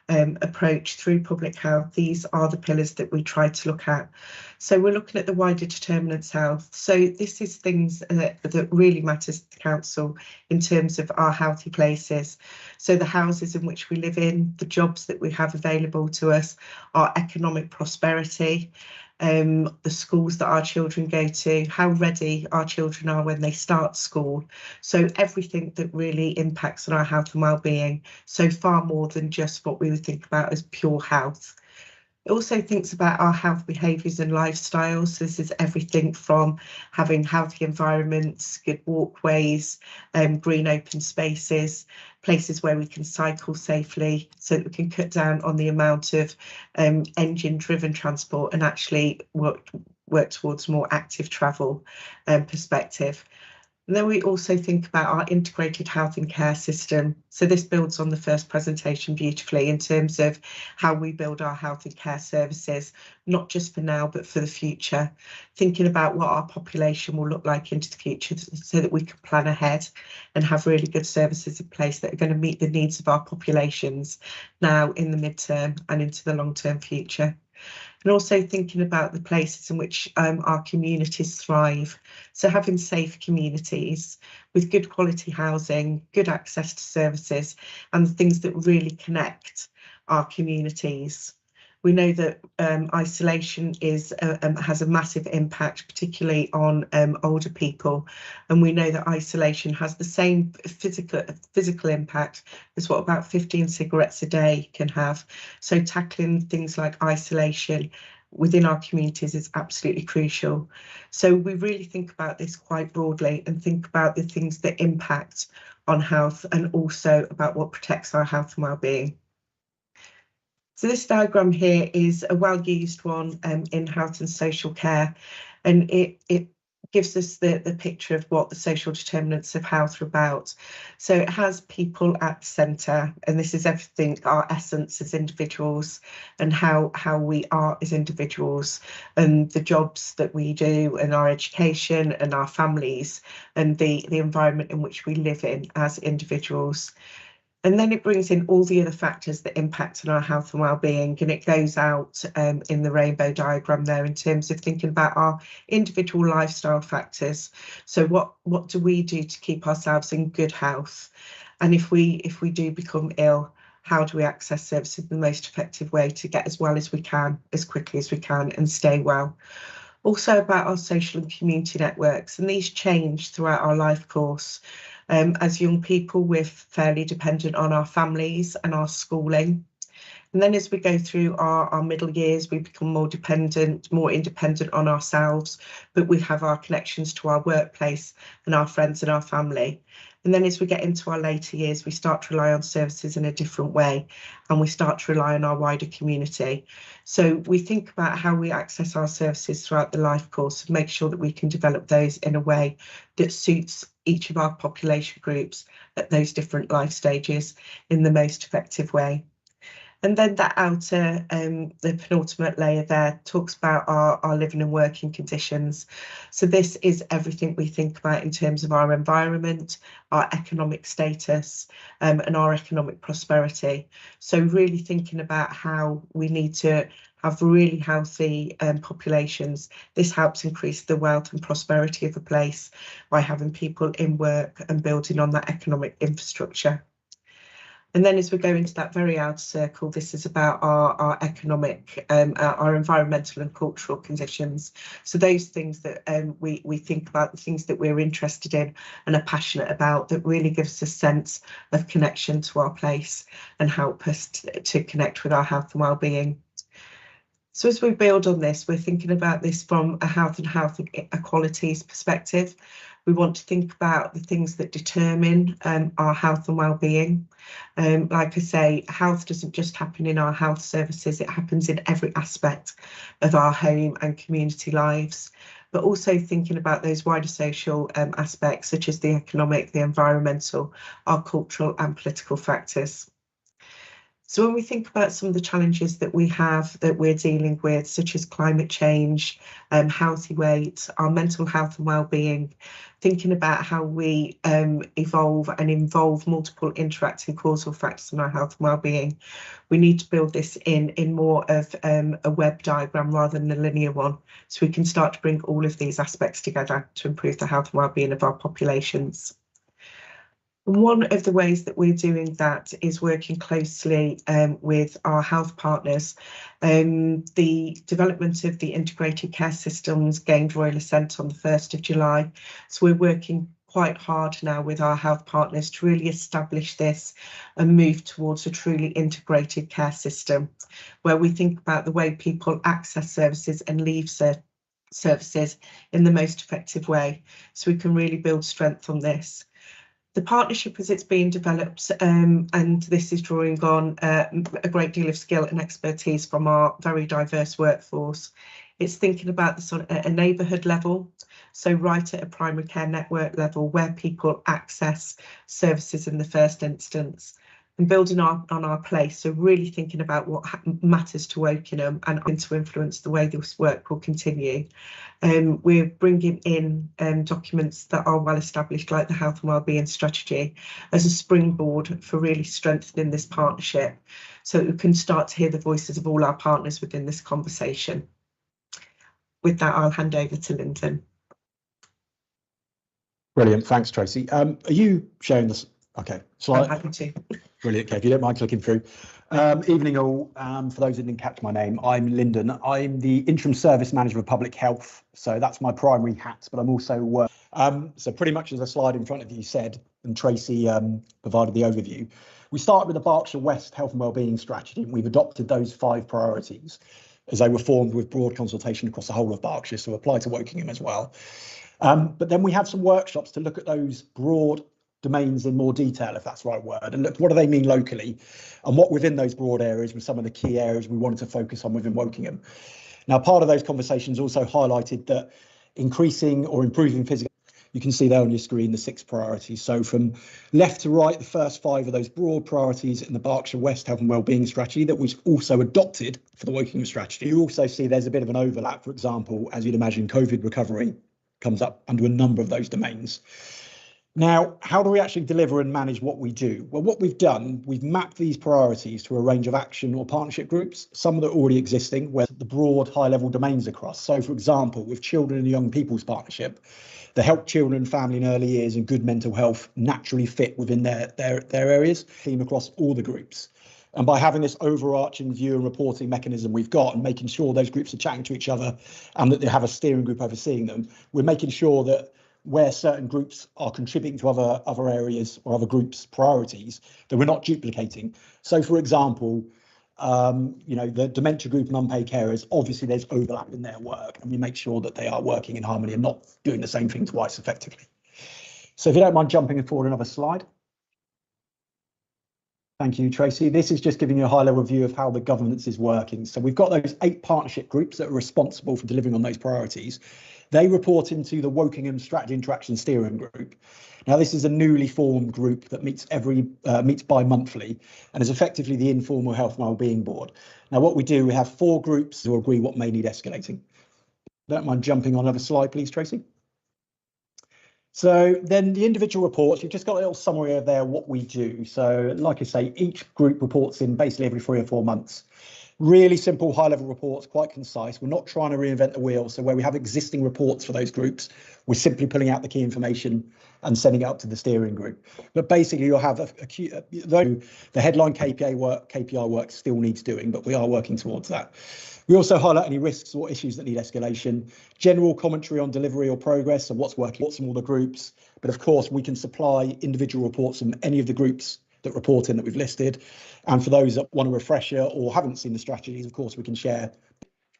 approach through public health, these are the pillars that we try to look at. So we're looking at the wider determinants health. So this is things that really matters to the council in terms of our healthy places. So the houses in which we live in, the jobs that we have available to us, our economic prosperity, the schools that our children go to, how ready our children are when they start school. So everything that really impacts on our health and wellbeing, so far more than just what we would think about as pure health. It also thinks about our health behaviours and lifestyles. So this is everything from having healthy environments, good walkways, green open spaces, places where we can cycle safely so that we can cut down on the amount of engine-driven transport and actually work towards more active travel perspective. And then we also think about our integrated health and care system. So this builds on the first presentation beautifully in terms of how we build our health and care services, not just for now, but for the future, thinking about what our population will look like into the future so that we can plan ahead and have really good services in place that are going to meet the needs of our populations now in the midterm and into the long-term future. And also thinking about the places in which our communities thrive. So having safe communities with good quality housing, good access to services, and the things that really connect our communities. We know that isolation has a massive impact, particularly on older people, and we know that isolation has the same physical impact as what about 15 cigarettes a day can have. So tackling things like isolation within our communities is absolutely crucial. So we really think about this quite broadly and think about the things that impact on health and also about what protects our health and wellbeing. So this diagram here is a well-used one in health and social care, and it gives us the picture of what the social determinants of health are about. So it has people at the centre, and this is everything, our essence as individuals and how we are as individuals, and the jobs that we do and our education and our families and the environment in which we live in as individuals. And then it brings in all the other factors that impact on our health and well-being, and it goes out in the rainbow diagram there in terms of thinking about our individual lifestyle factors. So what do we do to keep ourselves in good health? And if we do become ill, how do we access services in the most effective way to get as well as we can, as quickly as we can, and stay well? Also about our social and community networks, and these change throughout our life course. As young people, we're fairly dependent on our families and our schooling. And then as we go through our middle years, we become more independent on ourselves, but we have our connections to our workplace and our friends and our family. And then as we get into our later years, we start to rely on services in a different way, and we start to rely on our wider community. So we think about how we access our services throughout the life course and make sure that we can develop those in a way that suits each of our population groups at those different life stages in the most effective way. And then that outer, the penultimate layer there talks about our living and working conditions. So this is everything we think about in terms of our environment, our economic status, and our economic prosperity. So really thinking about how we need to have really healthy populations. This helps increase the wealth and prosperity of a place by having people in work and building on that economic infrastructure. And then as we go into that very outer circle, this is about our economic, our environmental and cultural conditions. So those things that we think about, the things that we're interested in and are passionate about, that really gives us a sense of connection to our place and help us to connect with our health and well-being. So as we build on this, we're thinking about this from a health equalities perspective. We want to think about the things that determine our health and well-being. Like I say, health doesn't just happen in our health services, it happens in every aspect of our home and community lives. But also thinking about those wider social aspects, such as the economic, the environmental, our cultural and political factors. So when we think about some of the challenges that we have that we're dealing with, such as climate change, healthy weight, our mental health and well-being, thinking about how we evolve and involve multiple interacting causal factors in our health and well-being, we need to build this in more of a web diagram rather than a linear one, so we can start to bring all of these aspects together to improve the health and well-being of our populations. One of the ways that we're doing that is working closely with our health partners. The development of the integrated care systems gained royal assent on the 1st of July. So we're working quite hard now with our health partners to really establish this and move towards a truly integrated care system, where we think about the way people access services and leave services in the most effective way, so we can really build strength on this. The partnership as it's being developed, and this is drawing on a great deal of skill and expertise from our very diverse workforce. It's thinking about this on a neighbourhood level, so right at a primary care network level where people access services in the first instance, and building on our place, so really thinking about what matters to Wokingham and to influence the way this work will continue. We're bringing in documents that are well established, like the health and wellbeing strategy, as a springboard for really strengthening this partnership, so that we can start to hear the voices of all our partners within this conversation. With that, I'll hand over to Lyndon. Brilliant, thanks Tracy. Are you sharing this? Okay, slide. I'm happy to. Brilliant, okay, if you don't mind clicking through. Evening all, for those who didn't catch my name, I'm Lyndon. I'm the Interim Service Manager of Public Health, so that's my primary hat, but I'm also, so pretty much as the slide in front of you said, and Tracy provided the overview, we started with the Berkshire West Health and Wellbeing Strategy, and we've adopted those 5 priorities as they were formed with broad consultation across the whole of Berkshire, so apply to Wokingham as well. But then we have some workshops to look at those broad domains in more detail, if that's the right word, and look, what do they mean locally, and what within those broad areas were some of the key areas we wanted to focus on within Wokingham. Now, part of those conversations also highlighted that increasing or improving physical, you can see there on your screen the 6 priorities. So from left to right, the first 5 of those broad priorities in the Berkshire West Health and Wellbeing Strategy that was also adopted for the Wokingham strategy. You also see there's a bit of an overlap. For example, as you'd imagine, COVID recovery comes up under a number of those domains. Now, how do we actually deliver and manage what we do? Well, what we've done, we've mapped these priorities to a range of action or partnership groups, some that are already existing, where the broad high-level domains across. So, for example, with Children and Young People's Partnership, the Help Children and Family in Early Years and Good Mental Health naturally fit within their areas, theme across all the groups. And by having this overarching view and reporting mechanism we've got and making sure those groups are chatting to each other and that they have a steering group overseeing them, we're making sure that where certain groups are contributing to other areas or other groups' priorities, that we're not duplicating. So, for example, the dementia group and unpaid carers, obviously there's overlap in their work, and we make sure that they are working in harmony and not doing the same thing twice effectively. So if you don't mind jumping forward another slide. Thank you, Tracy. This is just giving you a high-level view of how the governance is working. So we've got those 8 partnership groups that are responsible for delivering on those priorities. They report into the Wokingham Strategy Interaction Steering Group. Now, this is a newly formed group that meets bi-monthly and is effectively the informal health and wellbeing board. Now, what we do, we have 4 groups who agree what may need escalating. Don't mind jumping on another slide, please, Tracy. So then the individual reports, you've just got a little summary of there what we do. So like I say, each group reports in basically every 3 or 4 months. Really simple high-level reports, quite concise. We're not trying to reinvent the wheel. So where we have existing reports for those groups, we're simply pulling out the key information and sending it up to the steering group. But basically, you'll have the headline KPI work still needs doing, but we are working towards that. We also highlight any risks or issues that need escalation, general commentary on delivery or progress and what's working, what's in all the groups. But of course, we can supply individual reports from any of the groups that report in that we've listed. And for those that want a refresher or haven't seen the strategies, of course, we can share.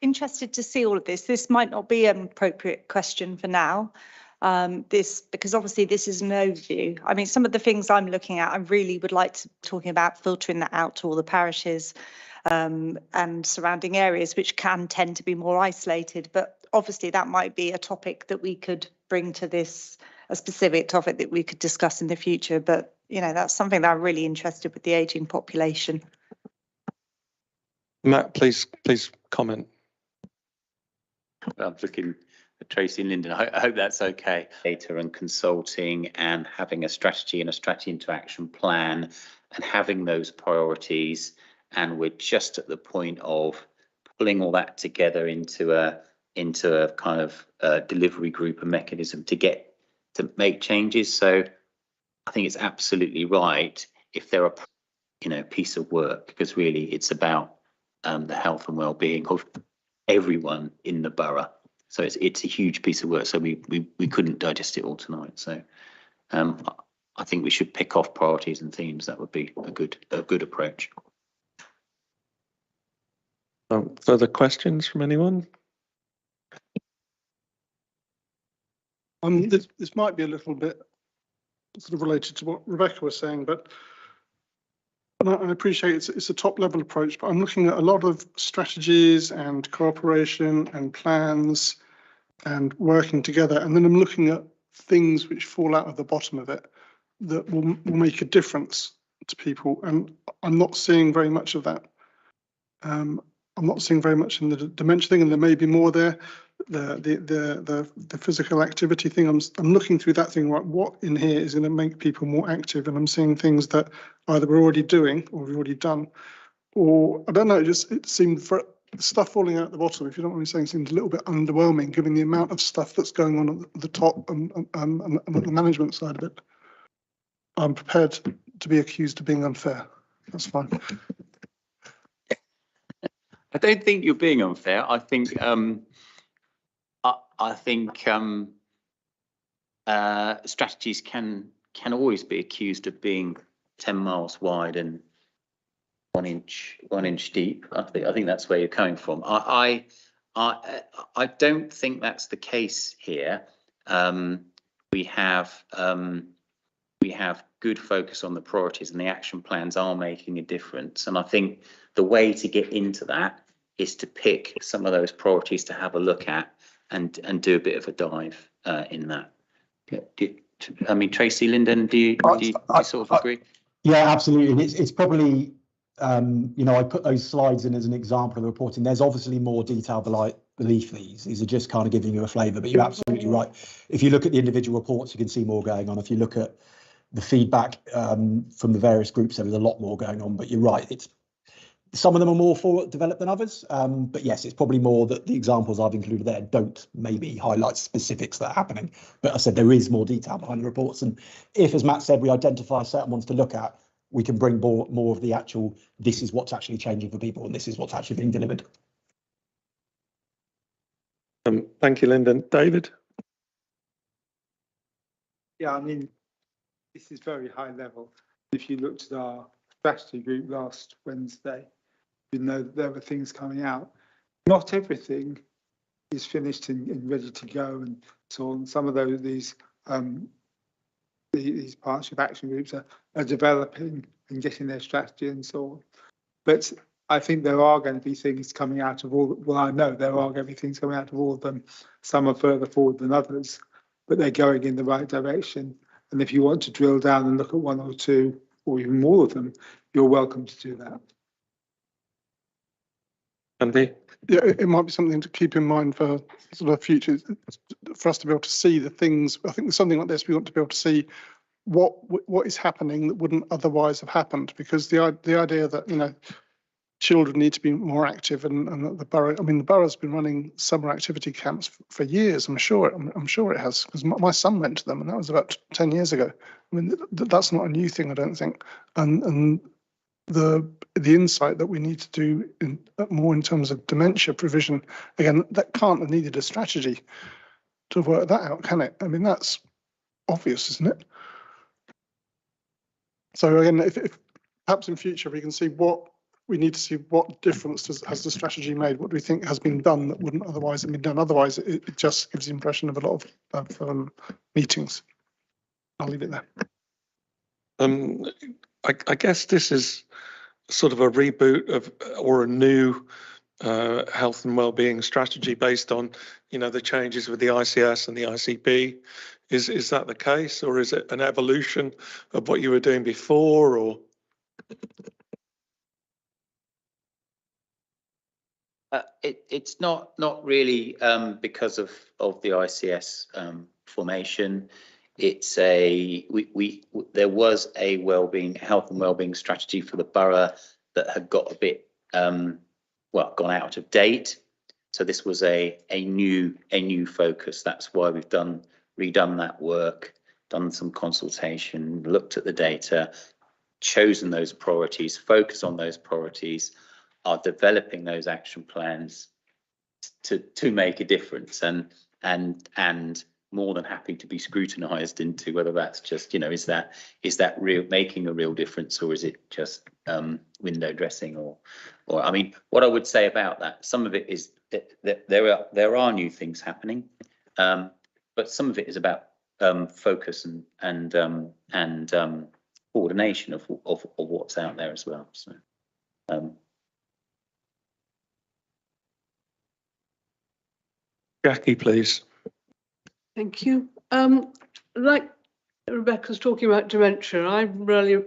Interested to see all of this. This might not be an appropriate question for now. Because obviously this is an overview. I mean, some of the things I'm looking at, I really would like to talking about filtering that out to all the parishes and surrounding areas, which can tend to be more isolated. But obviously that might be a topic that we could bring to this, a specific topic that we could discuss in the future. But, you know, that's something that I'm really interested with the ageing population. Matt, please comment. I'm looking at Tracy and Lyndon. I hope that's okay. Data and consulting and having a strategy and a strategy into action plan and having those priorities. And we're just at the point of pulling all that together into a kind of delivery group, a mechanism to make changes. So I think it's absolutely right if there are, piece of work, because really it's about the health and well-being of everyone in the borough. So it's a huge piece of work. So we couldn't digest it all tonight. So I think we should pick off priorities and themes. That would be a good approach. Further questions from anyone? This might be a little bit sort of related to what Rebecca was saying, but I appreciate it's a top level approach, but I'm looking at a lot of strategies and cooperation and plans and working together. And then I'm looking at things which fall out of the bottom of it that will make a difference to people. And I'm not seeing very much of that. I'm not seeing very much in the dementia thing, and there may be more there. The physical activity thing. I'm looking through that thing. Right, what in here is going to make people more active? And I'm seeing things that either we're already doing or we've already done, or I don't know. It seemed for stuff falling out at the bottom. If you don't want me saying, seems a little bit underwhelming given the amount of stuff that's going on at the top and the management side of it. I'm prepared to be accused of being unfair. That's fine. I don't think you're being unfair. I think strategies can always be accused of being 10 miles wide and 1 inch deep. I think that's where you're coming from. I don't think that's the case here. We have good focus on the priorities, and the action plans are making a difference. And I think the way to get into that is to pick some of those priorities to have a look at and do a bit of a dive in that. I mean, Tracy, Lyndon, do you sort of agree? Yeah, absolutely. It's probably, I put those slides in as an example of the reporting. There's obviously more detail belief these are just kind of giving you a flavour, but you're absolutely right. If you look at the individual reports, you can see more going on. If you look at the feedback from the various groups, there was a lot more going on, but you're right, it's some of them are more forward developed than others, but yes, it's probably more that the examples I've included there don't maybe highlight specifics that are happening, but I said there is more detail behind the reports, and if, as Matt said, we identify certain ones to look at, we can bring more of the actual, this is what's actually changing for people and this is what's actually being delivered. Thank you, Lyndon. David? Yeah, I mean, this is very high level. If you looked at our strategy group last Wednesday, you know that there were things coming out. Not everything is finished and ready to go and so on. Some of these partnership action groups are developing and getting their strategy and so on. But I think there are going to be things coming out of all, well, I know there are going to be things coming out of all of them. Some are further forward than others, but they're going in the right direction. And if you want to drill down and look at one or two, or even more of them, you're welcome to do that. Andy? Yeah, it might be something to keep in mind for sort of future, for us to be able to see the things. I think with something like this, we want to be able to see what is happening that wouldn't otherwise have happened, because the idea that, you know, children need to be more active, and the borough, I mean, the borough's been running summer activity camps for years. I'm sure it has, because my son went to them, and that was about 10 years ago. I mean, that's not a new thing, I don't think. And the insight that we need to do more in terms of dementia provision, again, that can't have needed a strategy to work that out, can it? I mean, that's obvious, isn't it? So again, if perhaps in future we can see what we need to see, what difference has the strategy made? What do we think has been done that wouldn't otherwise have been done? Otherwise, it just gives the impression of a lot of meetings. I'll leave it there. I guess this is sort of a reboot of, or a new health and wellbeing strategy based on, you know, the changes with the ICS and the ICB. Is that the case, or is it an evolution of what you were doing before, or? It's not really because of the ICS formation. It's there was a health and wellbeing strategy for the borough that had got a bit gone out of date. So this was a new focus. That's why we've redone that work, done some consultation, looked at the data, chosen those priorities, focus on those priorities, are developing those action plans to make a difference, and more than happy to be scrutinised into whether that's just, you know, is that real, making a real difference, or is it just window dressing, or I mean, what I would say about that, some of it is that there are new things happening, but some of it is about focus and coordination of what's out there as well. So. Jackie, please. Thank you. Like Rebecca's talking about dementia, I'm really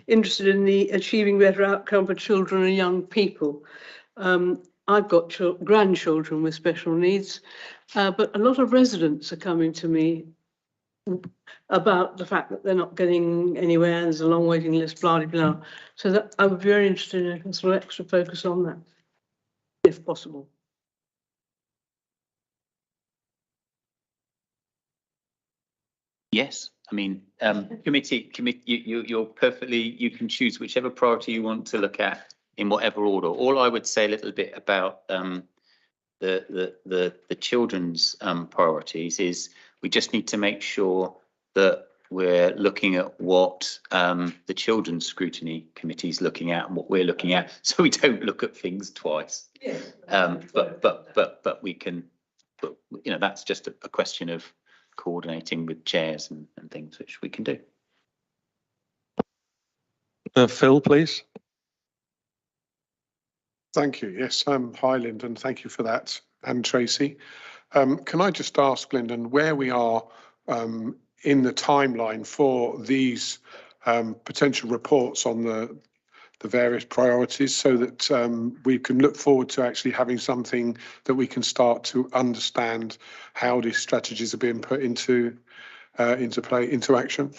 interested in the achieving better outcome for children and young people. I've got grandchildren with special needs, but a lot of residents are coming to me about the fact that they're not getting anywhere, and there's a long waiting list, blah, blah, blah. So that I would be very interested in a sort of extra focus on that, if possible. Yes, I mean, committee, you're perfectly, you can choose whichever priority you want to look at in whatever order. All I would say a little bit about the children's priorities is we just need to make sure that we're looking at what the Children's Scrutiny Committee is looking at and what we're looking at, so we don't look at things twice. Yes. But we can, you know, that's just a question of coordinating with chairs and things, which we can do. Phil, please. Thank you. Yes, hi, Lyndon. Thank you for that, and Tracy. Can I just ask, Lyndon, where we are in the timeline for these potential reports on the various priorities, so that we can look forward to actually having something that we can start to understand how these strategies are being put into action?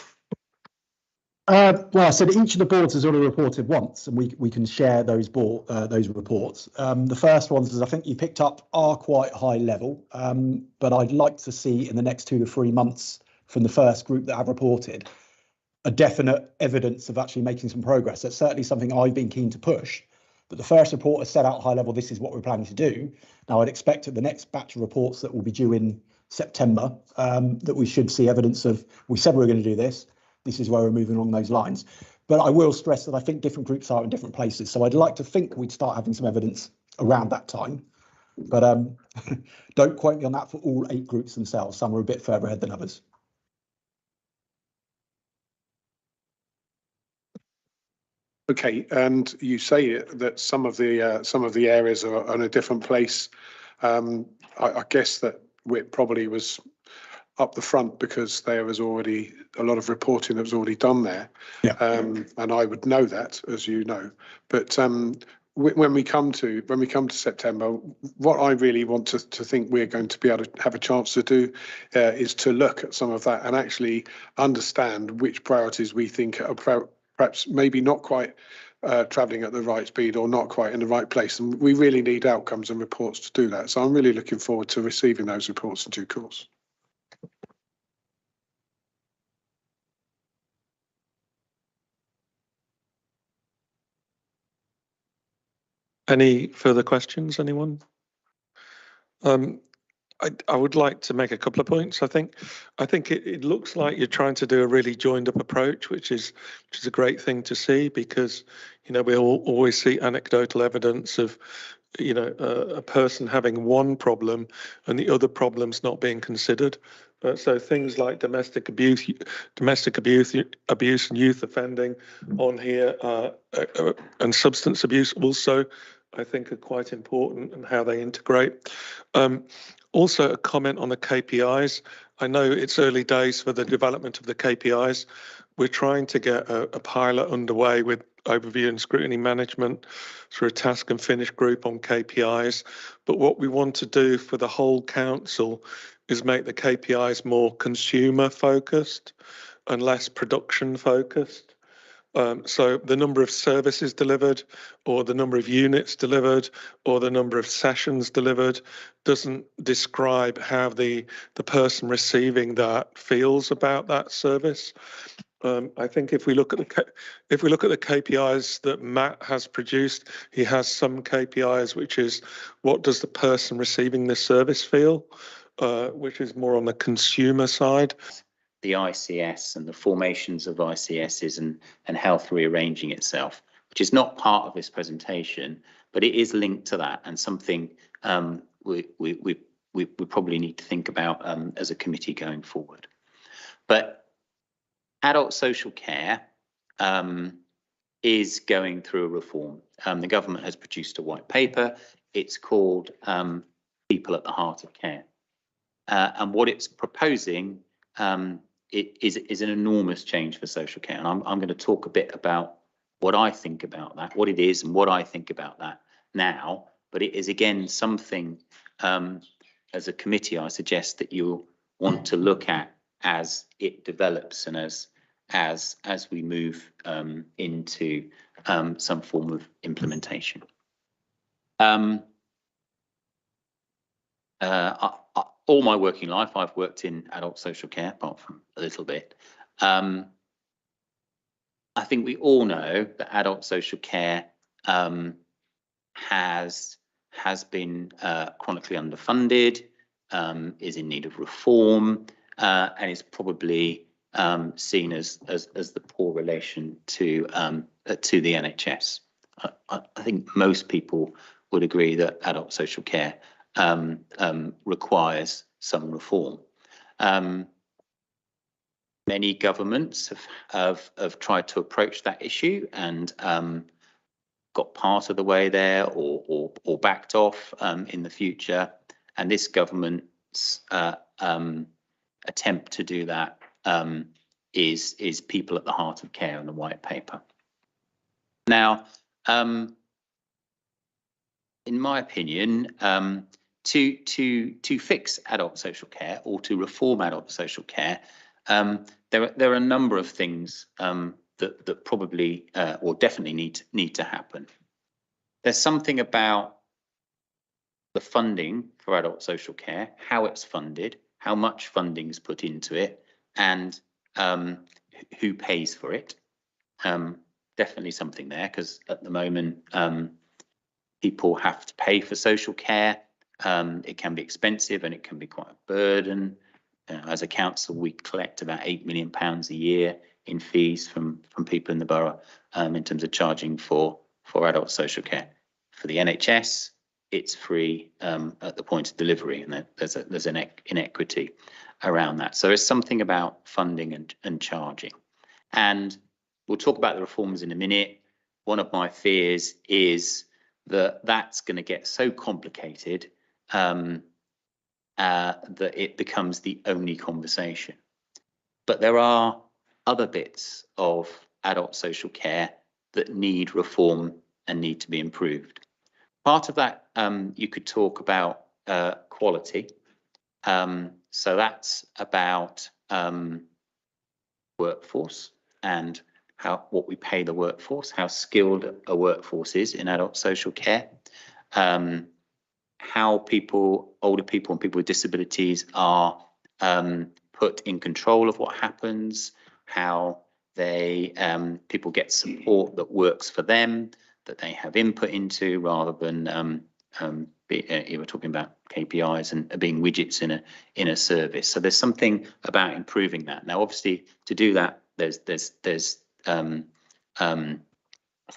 Well, I said each of the boards has already reported once, and we can share those reports. The first ones, as I think you picked up, are quite high level, but I'd like to see in the next 2 to 3 months from the first group that have reported a definite evidence of actually making some progress. That's certainly something I've been keen to push. But the first report has set out high level, this is what we're planning to do. Now, I'd expect at the next batch of reports that will be due in September, that we should see evidence of, we said we were going to do this. This is where we're moving along those lines. But I will stress that I think different groups are in different places. So I'd like to think we'd start having some evidence around that time. But don't quote me on that for all 8 groups themselves. Some are a bit further ahead than others. Okay, and you say that some of the areas are in a different place. I guess that WIP probably was up the front because there was already a lot of reporting that was already done there. Yeah. And I would know that, as you know. But when we come to September, what I really want to think we're going to be able to have a chance to do is to look at some of that and actually understand which priorities we think are perhaps maybe not quite travelling at the right speed or not quite in the right place. And we really need outcomes and reports to do that. So I'm really looking forward to receiving those reports in due course. Any further questions, anyone? I would like to make a couple of points. I think it looks like you're trying to do a really joined up approach, which is a great thing to see, because we always see anecdotal evidence of a person having one problem and the other problems not being considered. So things like domestic abuse and youth offending on here, and substance abuse also, I think, are quite important, and how they integrate. Also, a comment on the KPIs. I know it's early days for the development of the KPIs. We're trying to get a pilot underway with overview and scrutiny management through a task and finish group on KPIs. But what we want to do for the whole council is make the KPIs more consumer focused and less production focused. So the number of services delivered, or the number of units delivered, or the number of sessions delivered doesn't describe how the person receiving that feels about that service. I think if we look at the KPIs that Matt has produced, he has some KPIs which is what does the person receiving this service feel, which is more on the consumer side. The ICS and the formations of ICSs and health rearranging itself, which is not part of this presentation, but it is linked to that, and something we probably need to think about as a committee going forward. But adult social care is going through a reform. The government has produced a white paper. It's called People at the Heart of Care. And what it's proposing it is an enormous change for social care. And I'm going to talk a bit about what I think about that, what it is and what I think about that now. But it is, again, something as a committee I suggest that you want to look at as it develops and as we move into some form of implementation. All my working life, I've worked in adult social care, apart from a little bit. I think we all know that adult social care has been chronically underfunded, is in need of reform, and is probably seen as the poor relation to the NHS. I think most people would agree that adult social care requires some reform. Many governments have tried to approach that issue and got part of the way there or backed off in the future. And this government's attempt to do that is People at the Heart of Care in the white paper. Now, in my opinion, to fix adult social care or to reform adult social care, there are a number of things that probably or definitely need to happen. There's something about the funding for adult social care, how it's funded, how much funding is put into it, and who pays for it. Definitely something there, because at the moment people have to pay for social care. It can be expensive and it can be quite a burden. As a council, we collect about £8 million a year in fees from people in the borough in terms of charging for adult social care. For the NHS, it's free at the point of delivery, and there's an inequity around that. So there's something about funding and charging. And we'll talk about the reforms in a minute. One of my fears is that that's going to get so complicated that it becomes the only conversation. But there are other bits of adult social care that need reform and need to be improved. Part of that, you could talk about quality. So that's about workforce and what we pay the workforce, how skilled a workforce is in adult social care, how older people and people with disabilities are put in control of what happens, how people get support that works for them, that they have input into, rather than you were talking about KPIs and being widgets in a service. So there's something about improving that. Now, obviously, to do that, there's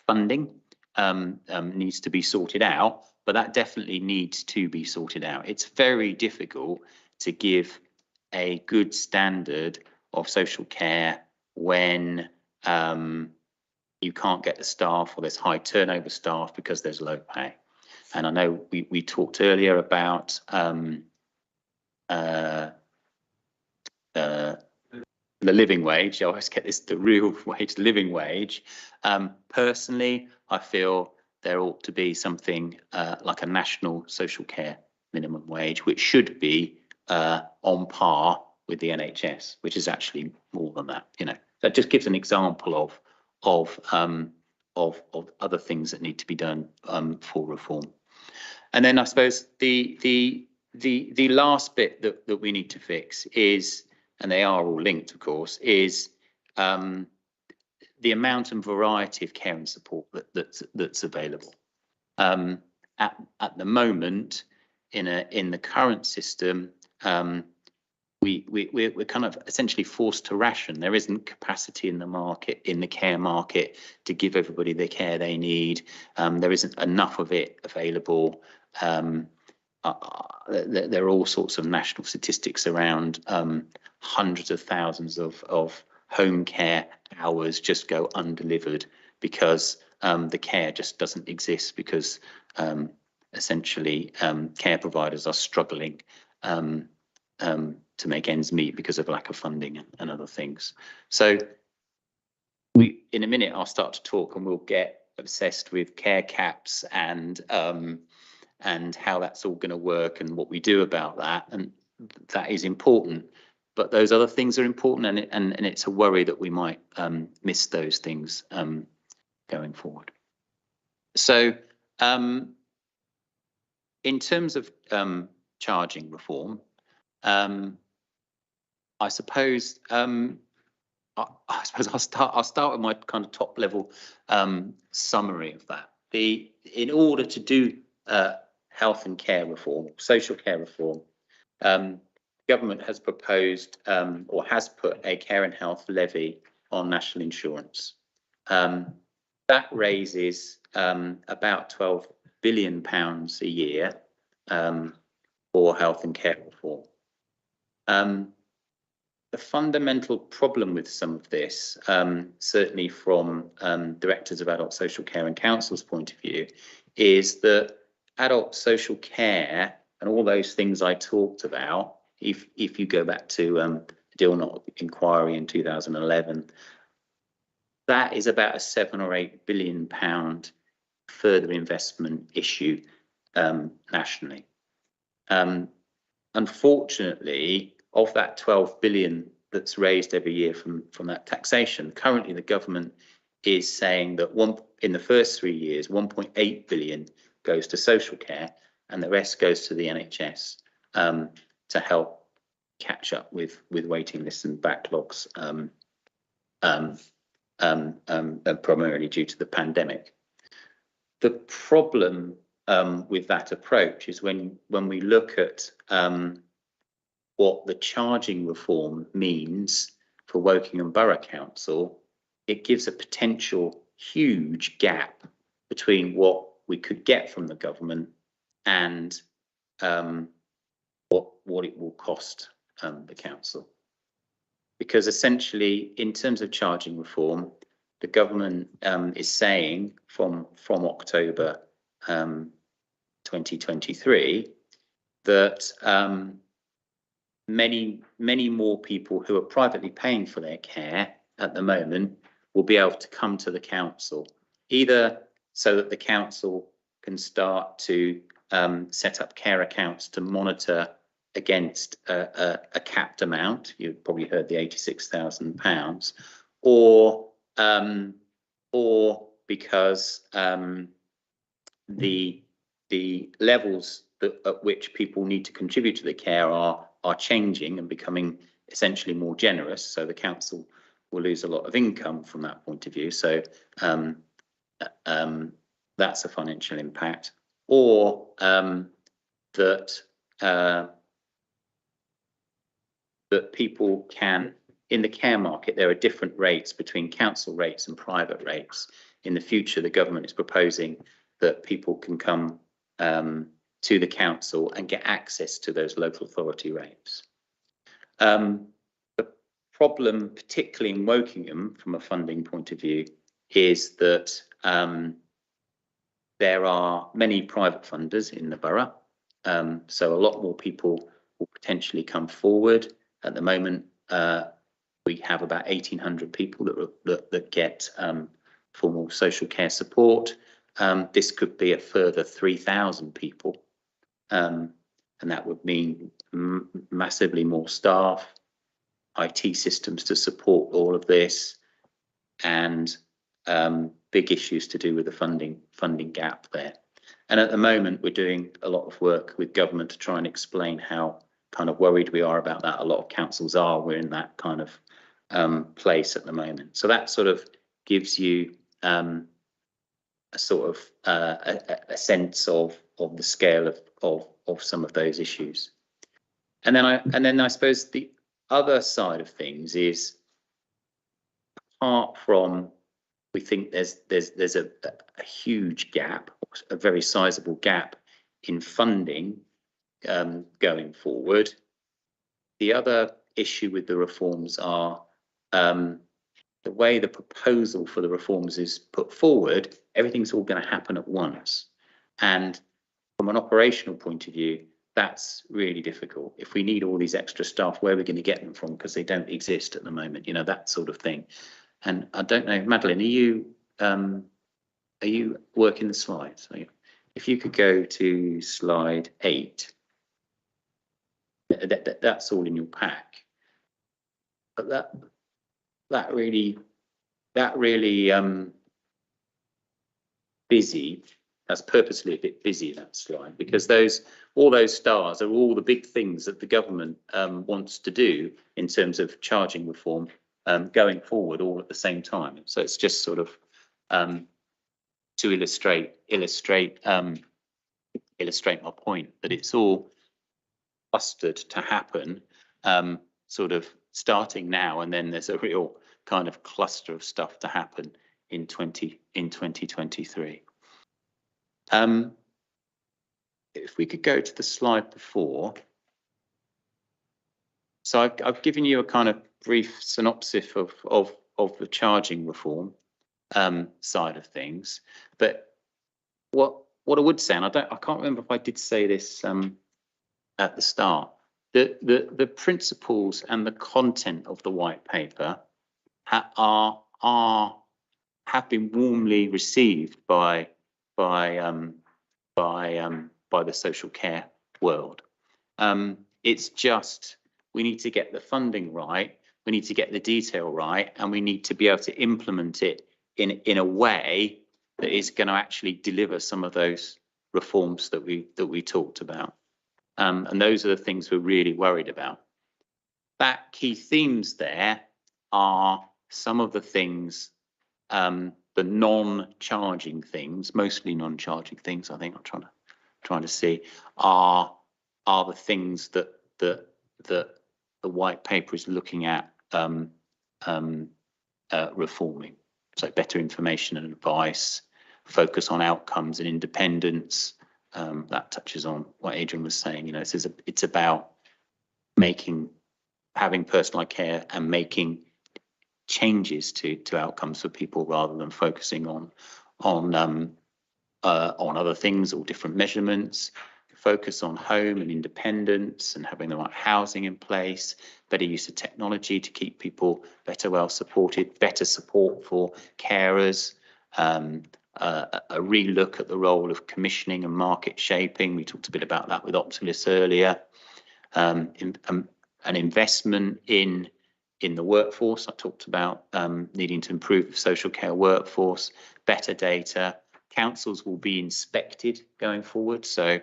funding needs to be sorted out, but that definitely needs to be sorted out. It's very difficult to give a good standard of social care when you can't get the staff, or there's high turnover staff because there's low pay. And I know we talked earlier about the living wage. I always get this, the real wage, living wage. Personally, I feel there ought to be something like a national social care minimum wage, which should be on par with the NHS, which is actually more than that. You know, that just gives an example of other things that need to be done for reform. And then I suppose the last bit that we need to fix is, and they are all linked, of course, is the amount and variety of care and support that's available. At the moment, in the current system, we're kind of essentially forced to ration. There isn't capacity in the market, in the care market, to give everybody the care they need. There isn't enough of it available. There are all sorts of national statistics around hundreds of thousands of home care hours just go undelivered because the care just doesn't exist, because essentially care providers are struggling to make ends meet because of lack of funding and other things. So in a minute I'll start to talk and we'll get obsessed with care caps and how that's all going to work and what we do about that, and that is important. But those other things are important, and it's a worry that we might miss those things going forward. So in terms of charging reform, I suppose I'll start with my kind of top level summary of that. In order to do health and care reform, social care reform, government has proposed or has put a care and health levy on national insurance. That raises about £12 billion a year for health and care reform. The fundamental problem with some of this, certainly from directors of adult social care and council's point of view, is that adult social care and all those things I talked about, if you go back to the Deal Not inquiry in 2011, that is about a £7 or £8 billion further investment issue nationally. Unfortunately, of that 12 billion that's raised every year from that taxation, currently the government is saying that in the first 3 years, 1.8 billion goes to social care and the rest goes to the NHS to help catch up with waiting lists and backlogs, primarily due to the pandemic. The problem with that approach is when we look at what the charging reform means for Wokingham Borough Council, it gives a potential huge gap between what we could get from the government and what it will cost the council. Because essentially, in terms of charging reform, the government is saying from October 2023 that many more people who are privately paying for their care at the moment will be able to come to the council, either so that the council can start to set up care accounts to monitor against a capped amount. You've probably heard the £86,000, or because the levels at which people need to contribute to the care are changing and becoming essentially more generous. So the council will lose a lot of income from that point of view. So that's a financial impact. Or that people can, in the care market, there are different rates between council rates and private rates. In the future, the government is proposing that people can come to the council and get access to those local authority rates. The problem, particularly in Wokingham, from a funding point of view, is that there are many private funders in the borough, so a lot more people will potentially come forward. At the moment, we have about 1,800 people that get formal social care support. This could be a further 3,000 people, and that would mean massively more staff, IT systems to support all of this, and big issues to do with the funding gap there. And at the moment, we're doing a lot of work with government to try and explain how kind of worried we are about that. A lot of councils are. We're in that kind of place at the moment. So that sort of gives you a sort of a sense of the scale of some of those issues. And then I suppose the other side of things is, apart from, we think there's a huge gap, a very sizable gap in funding going forward. The other issue with the reforms are the way the proposal for the reforms is put forward. Everything's all going to happen at once, and from an operational point of view, that's really difficult. If we need all these extra staff, where are we going to get them from? Because they don't exist at the moment, you know, that sort of thing. And I don't know, Madeline, are you working the slides? If you could go to slide 8, that's all in your pack. But that really busy. That's purposely a bit busy, that slide, because all those stars are all the big things that the government wants to do in terms of charging reform going forward, all at the same time. So it's just sort of to illustrate my point, that it's all clustered to happen sort of starting now, and then there's a real kind of cluster of stuff to happen in 2023. If we could go to the slide before. So I've given you a kind of brief synopsis of the charging reform side of things, but what I would say, and I can't remember if I did say this at the start, the principles and the content of the white paper are have been warmly received by the social care world. It's just we need to get the funding right, we need to get the detail right, and we need to be able to implement it in a way that is going to actually deliver some of those reforms that we talked about. And those are the things we're really worried about. That key themes there are some of the things, the non-charging things, mostly non-charging things. I think I'm trying to see are the things that the white paper is looking at reforming. So better information and advice, focus on outcomes and independence. That touches on what Adrian was saying. You know, it's about having personalised care and making changes to outcomes for people rather than focusing on other things or different measurements. Focus on home and independence and having the right housing in place, better use of technology to keep people better well supported, better support for carers, a re-look at the role of commissioning and market shaping. We talked a bit about that with Optilis earlier. An investment in the workforce. I talked about needing to improve the social care workforce, better data. Councils will be inspected going forward. So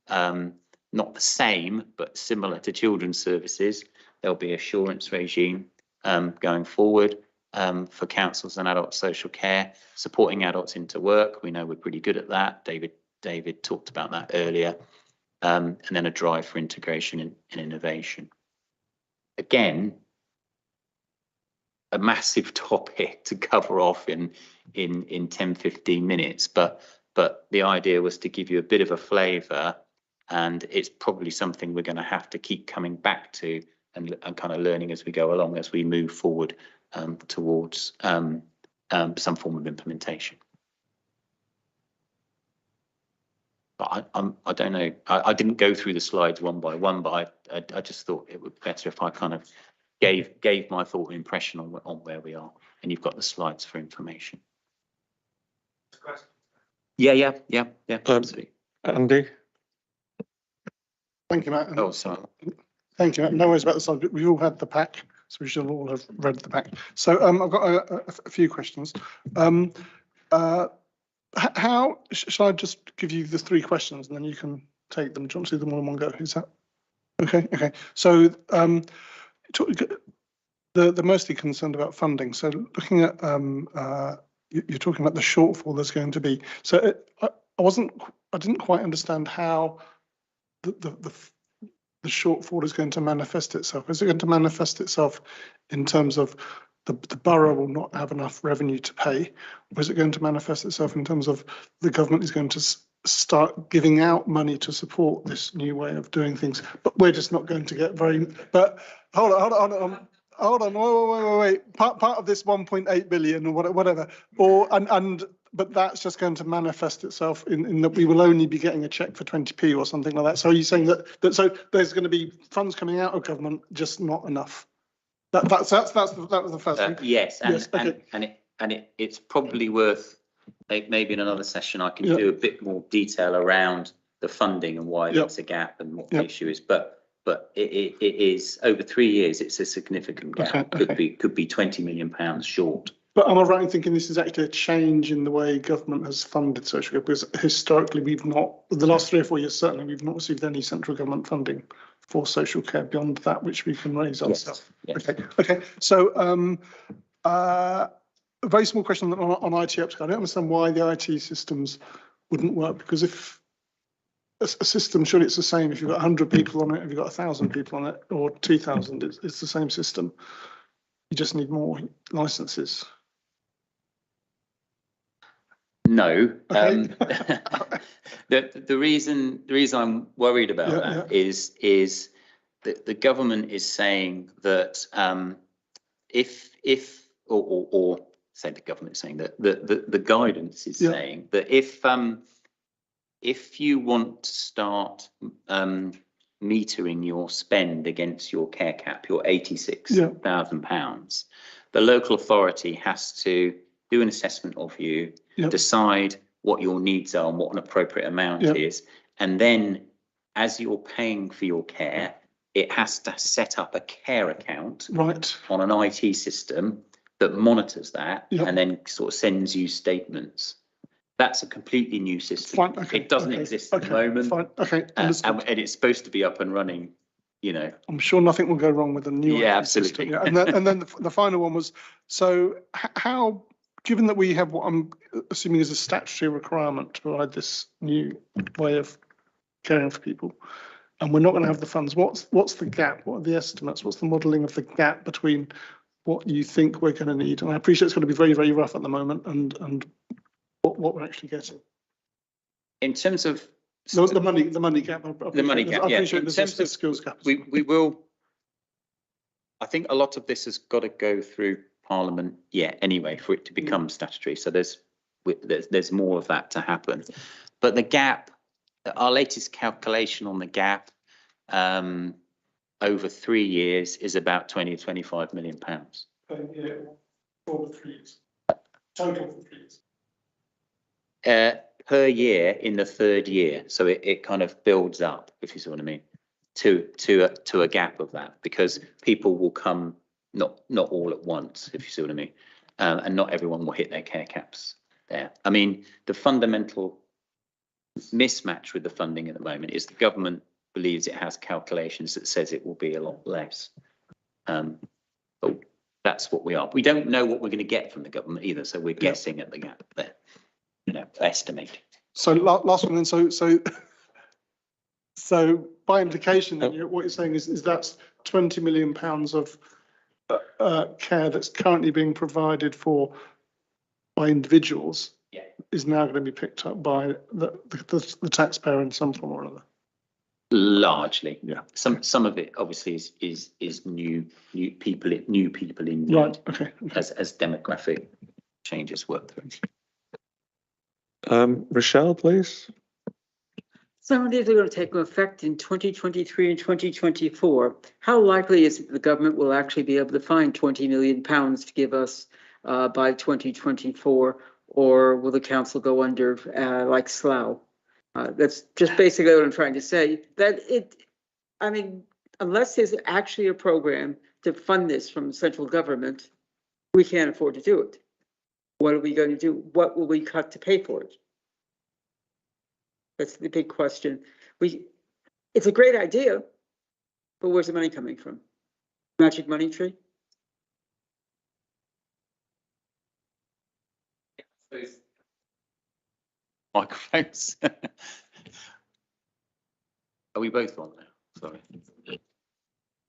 not the same, but similar to children's services. There'll be assurance regime going forward for councils and adult social care, supporting adults into work. We know we're pretty good at that. David talked about that earlier. And then a drive for integration and innovation. Again, a massive topic to cover off in 10-15 minutes, but the idea was to give you a bit of a flavour, and it's probably something we're going to have to keep coming back to and kind of learning as we go along as we move forward towards some form of implementation. But I don't know. I didn't go through the slides one by one, but I just thought it would be better if I kind of gave my thought and impression on where we are, and you've got the slides for information. Yeah. Absolutely. Andy. Thank you, Matt. Oh, sorry. Thank you, Matt. No worries about the slide. We all had the pack, so we should all have read the pack. So I've got a few questions. How shall I just give you the 3 questions and then you can take them? Do you want to do them all in one go? Is that okay? Okay. So they're mostly concerned about funding. So looking at you're talking about the shortfall there's going to be. So I didn't quite understand how the shortfall is going to manifest itself. Is it going to manifest itself in terms of the borough will not have enough revenue to pay, or is it going to manifest itself in terms of the government is going to start giving out money to support this new way of doing things, but we're just not going to get very. But hold on, wait. Part of this 1.8 billion or whatever, but that's just going to manifest itself in that we will only be getting a cheque for 20p or something like that. So are you saying that so there's going to be funds coming out of government, just not enough? That was the first thing. Yes, and yes, okay. it's probably worth maybe in another session I can do a bit more detail around the funding and why there's a gap and what the issue is. But it is over 3 years. It's a significant gap. Okay. Could be £20 million short. But am I right in thinking this is actually a change in the way government has funded social care? Because historically, we've not, the last 3 or 4 years certainly, we've not received any central government funding for social care beyond that which we can raise ourselves. Yes. Okay. So a very small question on IT upscale. I don't understand why the IT systems wouldn't work, because if a system, surely it's the same if you've got 100 people on it, if you've got 1,000 people on it, or 2,000, it's the same system. You just need more licenses. No. Okay. The reason I'm worried about that is that the government is saying that or say the government is saying that the guidance is saying that if you want to start metering your spend against your care cap, your £86,000, the local authority has to do an assessment of you, Yep. decide what your needs are and what an appropriate amount Yep. is. And then as you're paying for your care, it has to set up a care account Right. on an IT system that monitors that Yep. and then sort of sends you statements. That's a completely new system. Fine. Okay. It doesn't okay, exist at okay, the moment. Fine. Okay. Understood. And it's supposed to be up and running, you know. I'm sure nothing will go wrong with a new Yeah, IT absolutely. system. Yeah. And then the final one was, so how, given that we have what I'm assuming is a statutory requirement to provide this new way of caring for people, and we're not going to have the funds, what's the gap? What are the estimates? What's the modelling of the gap between what you think we're going to need? And I appreciate it's going to be very, very rough at the moment, and what we're actually getting. In terms of the money gap. The money gap, yeah. In terms of skills gap. We will. I think a lot of this has got to go through Parliament, anyway, for it to become statutory. So there's more of that to happen. But the gap, our latest calculation on the gap over 3 years is about 20 to 25 million pounds. Per year, for 3 years. Total for 3 years. Per year in the third year, so it kind of builds up, if you see what I mean, to a gap of that, because people will come not all at once, if you see what I mean, and not everyone will hit their care caps there. I mean, the fundamental mismatch with the funding at the moment is the government believes it has calculations that says it will be a lot less, but that's what we are. We don't know what we're going to get from the government either, so we're guessing at the gap there. Estimate. So last one then. So by implication, then, what you're saying is that's 20 million pounds of care that's currently being provided for by individuals. Yeah. Is now going to be picked up by the taxpayer in some form or another. Largely, yeah. Some of it obviously is new people in need, right. Okay. as demographic changes work through. Rochelle, please. Some of these are going to take effect in 2023 and 2024. How likely is it the government will actually be able to find 20 million pounds to give us by 2024, or will the council go under like Slough? That's just basically what I'm trying to say. I mean, unless there's actually a program to fund this from central government, we can't afford to do it. What are we going to do? What will we cut to pay for it? That's the big question. It's a great idea, but where's the money coming from? Magic money tree? Microphones. Are we both on now? Sorry.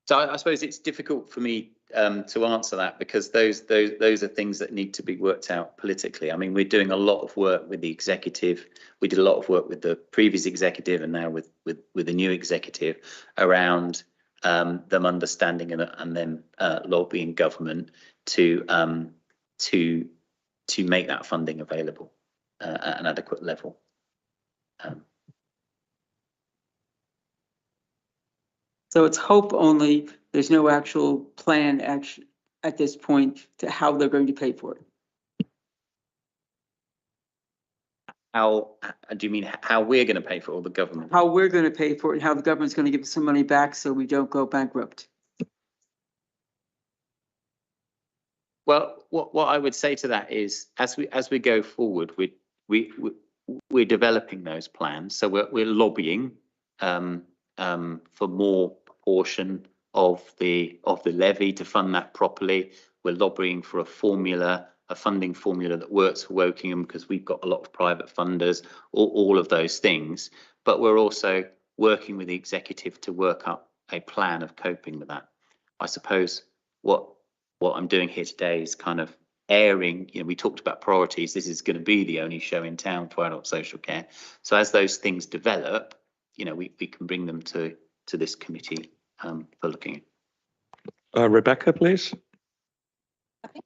So I suppose it's difficult for me to answer that, because those are things that need to be worked out politically. I mean, we're doing a lot of work with the executive. We did a lot of work with the previous executive, and now with the new executive, around them understanding and then lobbying government to make that funding available at an adequate level. So it's hope only. There's no actual plan at this point to how they're going to pay for it. How do you mean how we're going to pay for it, or the government? How we're going to pay for it, and how the government's going to give us some money back so we don't go bankrupt. Well, what I would say to that is, as we go forward, we're developing those plans. So we're lobbying for more proportion of the levy to fund that properly. We're lobbying for a funding formula that works for Wokingham, because we've got a lot of private funders, all of those things. But we're also working with the executive to work up a plan of coping with that. I suppose what I'm doing here today is kind of airing, we talked about priorities. This is going to be the only show in town for adult social care. So as those things develop, we can bring them to this committee for looking at. Rebecca, please. Okay.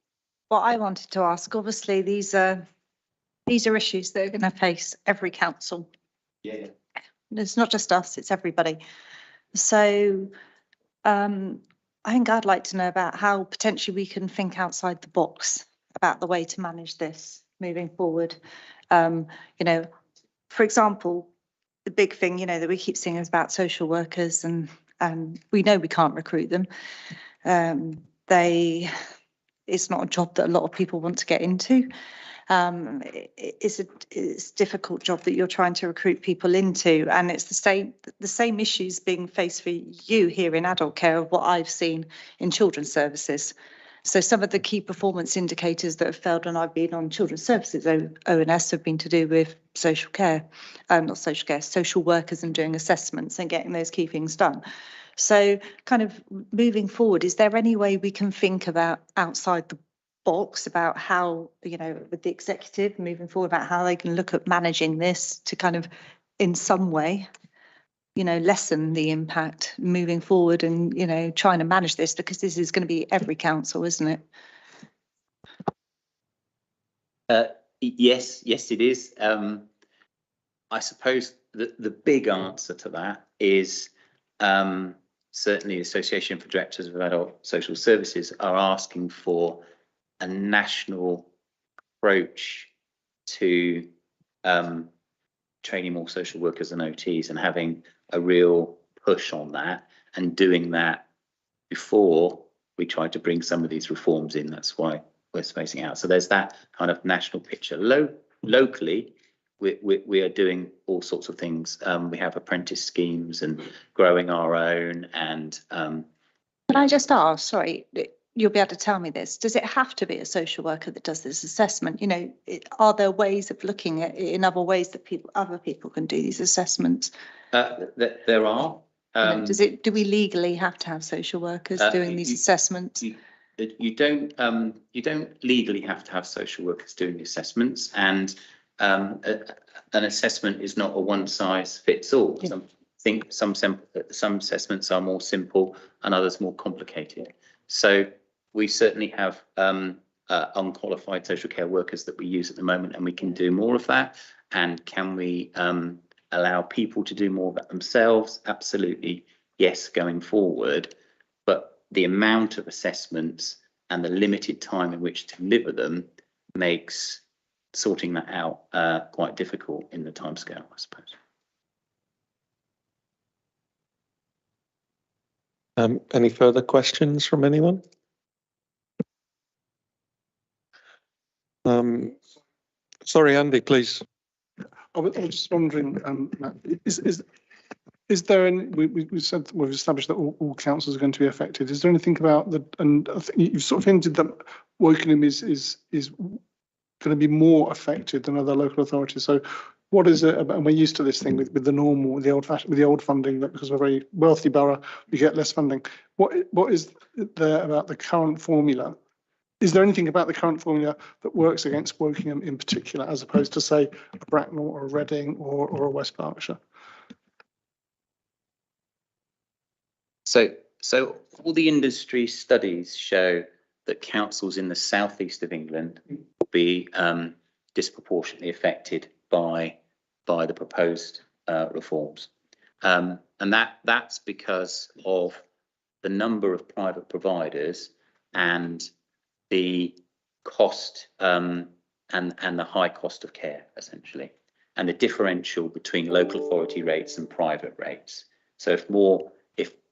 What I wanted to ask, obviously, these are issues that are going to face every council. Yeah. It's not just us, it's everybody. So I think I'd like to know about how potentially we can think outside the box about the way to manage this moving forward. You know, for example, the big thing, you know, that we keep seeing is about social workers, and we know we can't recruit them. It's not a job that a lot of people want to get into. It's a difficult job that you're trying to recruit people into, and it's the same issues being faced for you here in adult care of what I've seen in children's services. So some of the key performance indicators that have failed when I've been on children's services ONS have been to do with social care, not social care, social workers, and doing assessments and getting those key things done. So kind of moving forward, is there any way we can think about outside the box about how, you know, with the executive moving forward, about how they can look at managing this to kind of in some way, you know, lessen the impact moving forward, and, you know, trying to manage this, because this is going to be every council, isn't it? Yes, it is. I suppose the big answer to that is certainly the Association for Directors of Adult Social Services are asking for a national approach to training more social workers and OTs, and having a real push on that, and doing that before we try to bring some of these reforms in. That's why we're spacing out. So there's that kind of national picture. Locally, we are doing all sorts of things. We have apprentice schemes and growing our own. And can I just ask, sorry, you'll be able to tell me this, does it have to be a social worker that does this assessment? You know, are there ways of looking at it in other ways that other people can do these assessments? There are. Do we legally have to have social workers doing these assessments? You don't legally have to have social workers doing the assessments, and an assessment is not a one size fits all. Yeah. Some assessments are more simple and others more complicated. So we certainly have unqualified social care workers that we use at the moment, and we can do more of that. And can we allow people to do more of that themselves? Absolutely, yes, going forward. But the amount of assessments and the limited time in which to deliver them makes sorting that out quite difficult in the timescale, I suppose. Any further questions from anyone? Sorry, Andy, please. I was just wondering, Matt, is there any, we've established that all councils are going to be affected. Is there anything about the, and I think you've sort of hinted that Wokingham is going to be more affected than other local authorities. So what is it about, and we're used to this thing with the normal, with the old funding, that because we're a very wealthy borough, we get less funding. What is there about the current formula? Is there anything about the current formula that works against Wokingham in particular, as opposed to, say, a Bracknell or a Reading or a West Berkshire? So all the industry studies show that councils in the southeast of England will be disproportionately affected by the proposed reforms, and that's because of the number of private providers and the cost and the high cost of care, essentially, and the differential between local authority rates and private rates. So if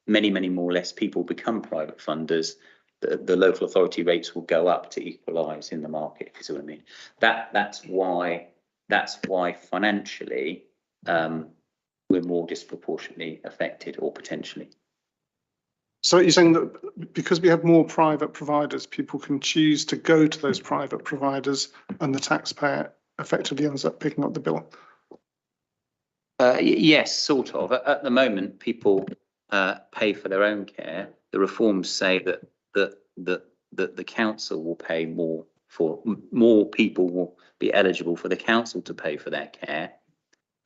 many more less people become private funders, the local authority rates will go up to equalise in the market, if you see what I mean. That's why financially we're more disproportionately affected, or potentially. So you're saying that because we have more private providers, people can choose to go to those private providers, and the taxpayer effectively ends up picking up the bill? Yes, sort of. At the moment, people pay for their own care. The reforms say that the council will pay more for, more people will be eligible for the council to pay for their care.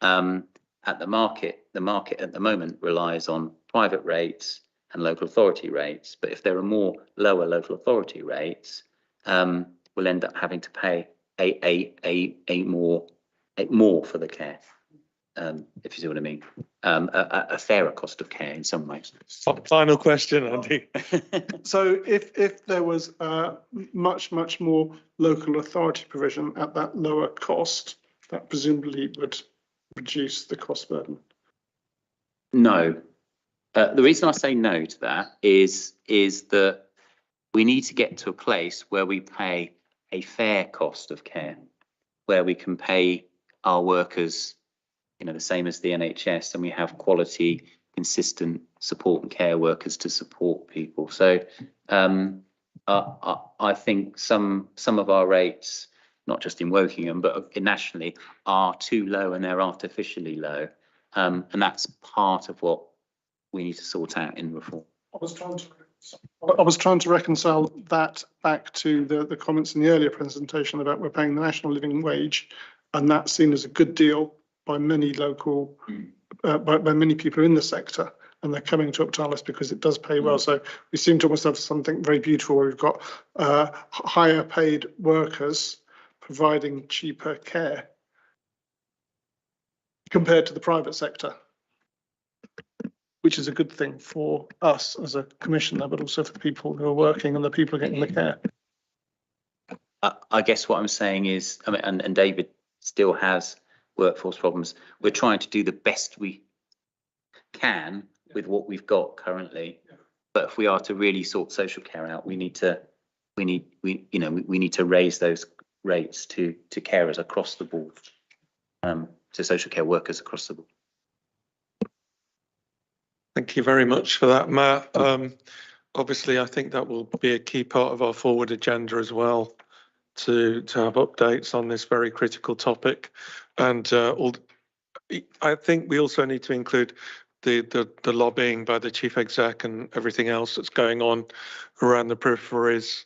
At the market at the moment relies on private rates and local authority rates. But if there are more lower local authority rates, we'll end up having to pay a more for the care. if you see what I mean, a fairer cost of care in some ways. Final question, Andy. So if there was much more local authority provision at that lower cost, that presumably would reduce the cost burden. No. The reason I say no to that is that we need to get to a place where we pay a fair cost of care, where we can pay our workers, you know, the same as the NHS, and we have quality, consistent support and care workers to support people. So I think some of our rates, not just in Wokingham, but nationally, are too low, and they're artificially low. And that's part of what we need to sort out in reform. I was trying to reconcile that back to the comments in the earlier presentation about we're paying the national living wage, and that's seen as a good deal by many local, by many people in the sector, and they're coming to Optalis because it does pay well. So we seem to almost have something very beautiful where we've got higher paid workers providing cheaper care compared to the private sector, which is a good thing for us as a commissioner, but also for the people who are working and the people getting the care. I guess what I'm saying is, I mean, and David still has workforce problems. We're trying to do the best we can with what we've got currently. But if we are to really sort social care out, we need to raise those rates to carers across the board, to social care workers across the board. Thank you very much for that, Matt. Obviously, I think that will be a key part of our forward agenda as well, to have updates on this very critical topic. And I think we also need to include the lobbying by the chief exec and everything else that's going on around the peripheries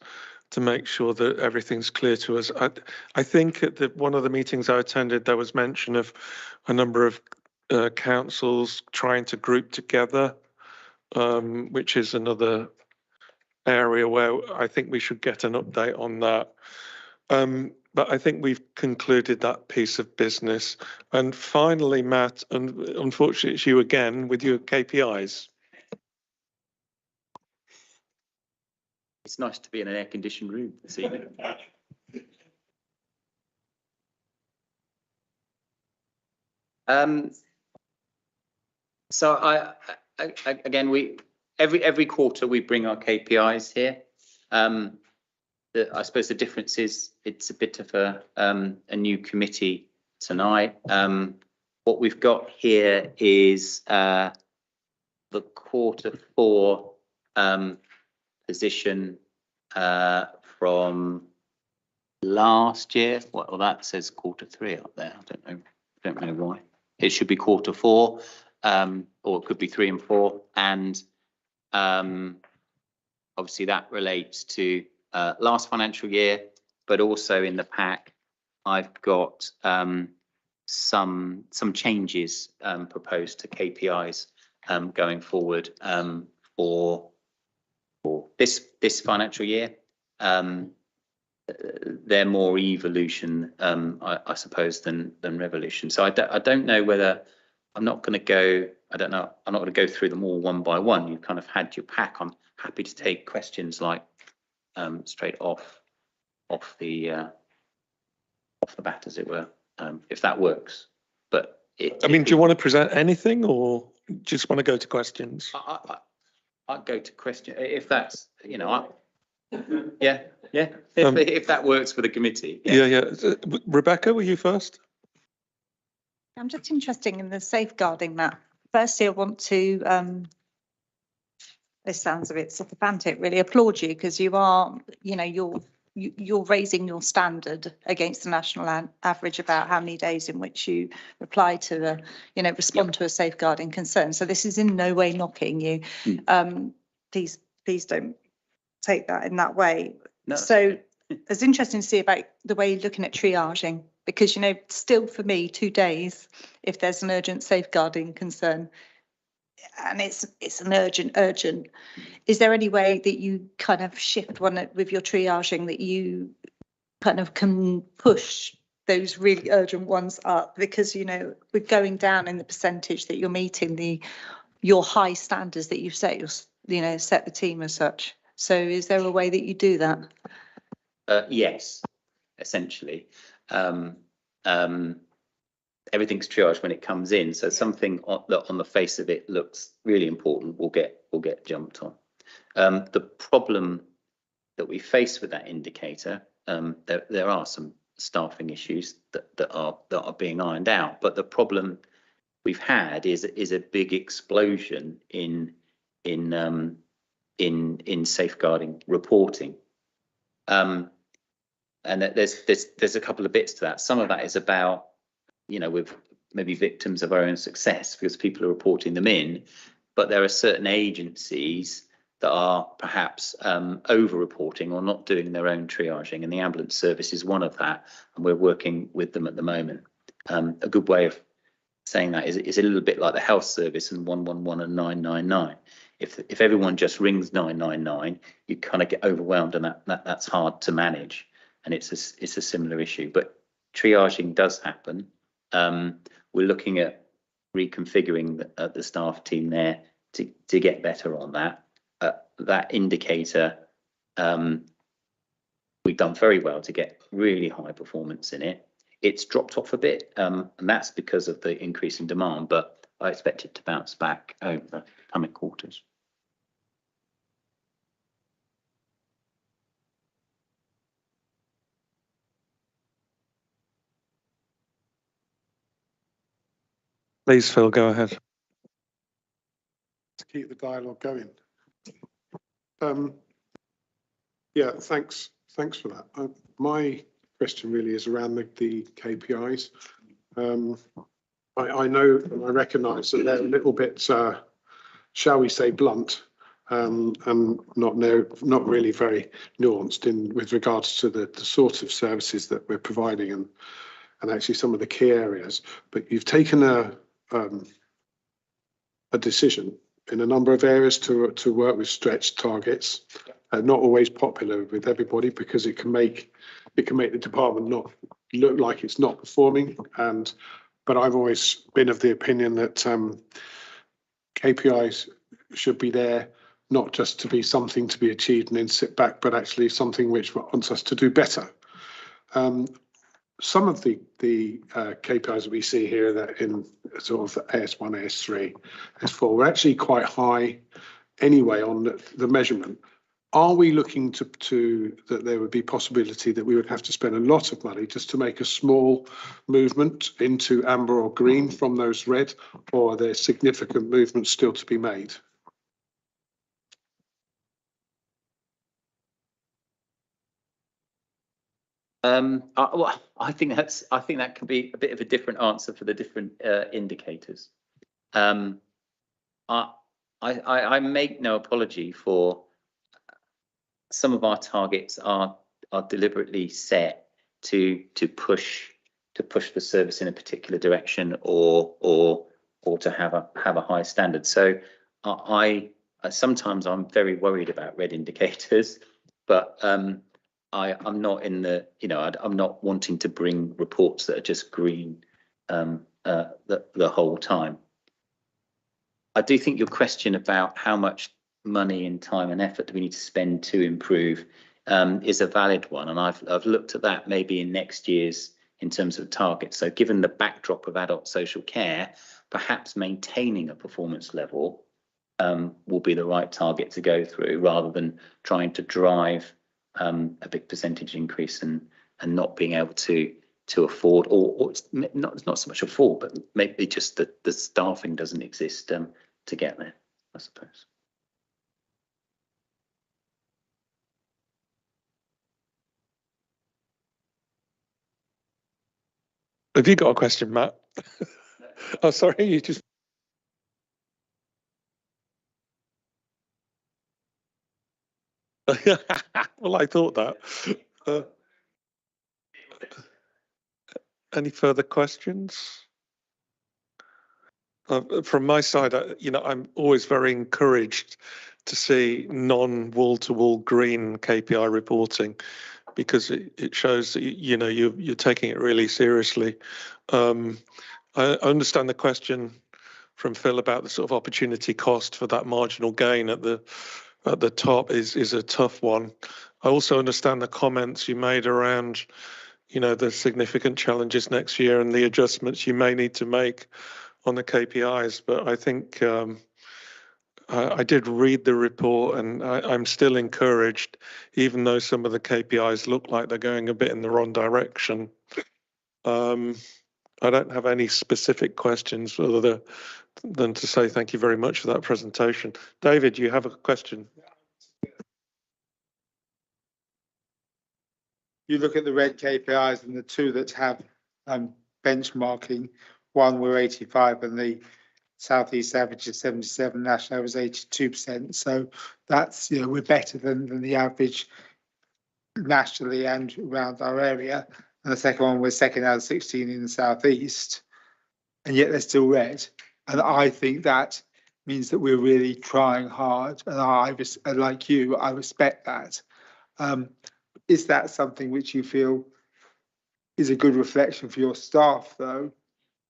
to make sure that everything's clear to us. I think at one of the meetings I attended, there was mention of a number of councils trying to group together, which is another area where I think we should get an update on that. But I think we've concluded that piece of business. And finally, Matt, and unfortunately it's you again with your KPIs. It's nice to be in an air-conditioned room this evening. So I again, every quarter we bring our KPIs here. I suppose the difference is it's a bit of a new committee tonight. What we've got here is the Q4 position from last year. Well, that says Q3 up there. I don't know why. It should be Q4, or it could be 3 and 4. And obviously that relates to last financial year, but also in the pack, I've got some changes proposed to KPIs going forward for this financial year. They're more evolution, I suppose, than revolution. So I don't know whether I'm not going to go. I don't know. I'm not going to go through them all one by one. You've kind of had your pack. I'm happy to take questions like straight off the bat, as it were, if that works. But I mean, do you want to present anything, or just want to go to questions? I'd go to question if that's, you know, yeah. If that works for the committee. Yeah. Rebecca, were you first? I'm just interested in the safeguarding, Matt. Firstly, I want to, this sounds a bit sycophantic, really applaud you, because you are, you know, you're raising your standard against the national average about how many days in which you reply to respond to a safeguarding concern. So this is in no way knocking you. Please don't take that in that way. No. So it's interesting to see about the way you're looking at triaging, because, you know, still for me, 2 days, if there's an urgent safeguarding concern, and it's an urgent, is there any way that you kind of shift one with your triaging that you kind of can push those really urgent ones up, because you know we're going down in the percentage that you're meeting your high standards that you've set set the team as such. So is there a way that you do that? Yes, essentially. Everything's triaged when it comes in, so something on the face of it looks really important will get jumped on. The problem that we face with that indicator, there are some staffing issues that are being ironed out, but the problem we've had is a big explosion in safeguarding reporting, and there's a couple of bits to that. Some of that is about, with maybe victims of our own success because people are reporting them in, but there are certain agencies that are perhaps over-reporting or not doing their own triaging, and the ambulance service is one of that, and we're working with them at the moment. A good way of saying that is a little bit like the health service and 111 and 999. If everyone just rings 999, you kind of get overwhelmed, and that's hard to manage, and it's a similar issue. But triaging does happen. We're looking at reconfiguring the staff team there to get better on that. That indicator, we've done very well to get really high performance in it. It's dropped off a bit, and that's because of the increase in demand, but I expect it to bounce back over the coming quarters. Please, Phil, go ahead. To keep the dialogue going. Yeah, thanks for that. My question really is around the KPIs. I know and I recognise that they're a little bit, shall we say, blunt, and not really very nuanced with regards to the sort of services that we're providing and actually some of the key areas. But you've taken a decision in a number of areas to work with stretched targets. Not always popular with everybody because it can make the department not look like it's not performing. But I've always been of the opinion that KPIs should be there not just to be something to be achieved and then sit back, but actually something which wants us to do better. Some of the KPIs that we see here that in sort of AS1, AS3, AS4 were actually quite high anyway on the measurement. Are we looking to that there would be possibility that we would have to spend a lot of money just to make a small movement into amber or green from those red, or are there significant movements still to be made? Well, I think that could be a bit of a different answer for the different indicators. I make no apology for some of our targets are deliberately set to push the service in a particular direction or to have a high standard. So sometimes I'm very worried about red indicators, but I'm not in the, I'm not wanting to bring reports that are just green the whole time. I do think your question about how much money and time and effort do we need to spend to improve is a valid one, and I've looked at that maybe in next year's in terms of targets. So given the backdrop of adult social care, perhaps maintaining a performance level will be the right target to go through, rather than trying to drive a big percentage increase and not being able to afford, or it's not so much afford, but maybe just the staffing doesn't exist to get there, I suppose. Have you got a question, Matt? Oh, sorry, you just. Well, I thought that. Any further questions? From my side, I'm always very encouraged to see non-wall-to-wall green KPI reporting, because it shows that, you know, you're taking it really seriously. I understand the question from Phil about the sort of opportunity cost for that marginal gain at the top is a tough one. I also understand the comments you made around, you know, the significant challenges next year and the adjustments you may need to make on the KPIs. But I think I did read the report, and I'm still encouraged, even though some of the KPIs look like they're going a bit in the wrong direction. I don't have any specific questions other than to say thank you very much for that presentation. David, you have a question? You look at the red KPIs and the two that have benchmarking. One were 85 and the Southeast average is 77, national was 82%. So that's, you know, we're better than the average nationally and around our area. And the second one was second out of 16 in the Southeast, and yet they're still red. And I think that means that we're really trying hard. And like you, I respect that. Is that something which you feel is a good reflection for your staff, though?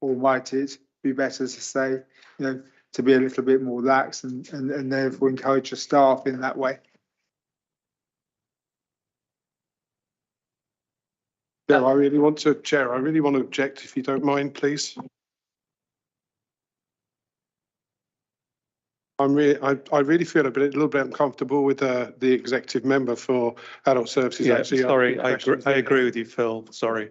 Or might it be better to say, you know, to be a little bit more lax and therefore encourage your staff in that way? Chair, I really want to object, if you don't mind, please. I really feel a little bit uncomfortable with the executive member for adult services. Yeah, actually, sorry, I agree with you, Phil. Sorry.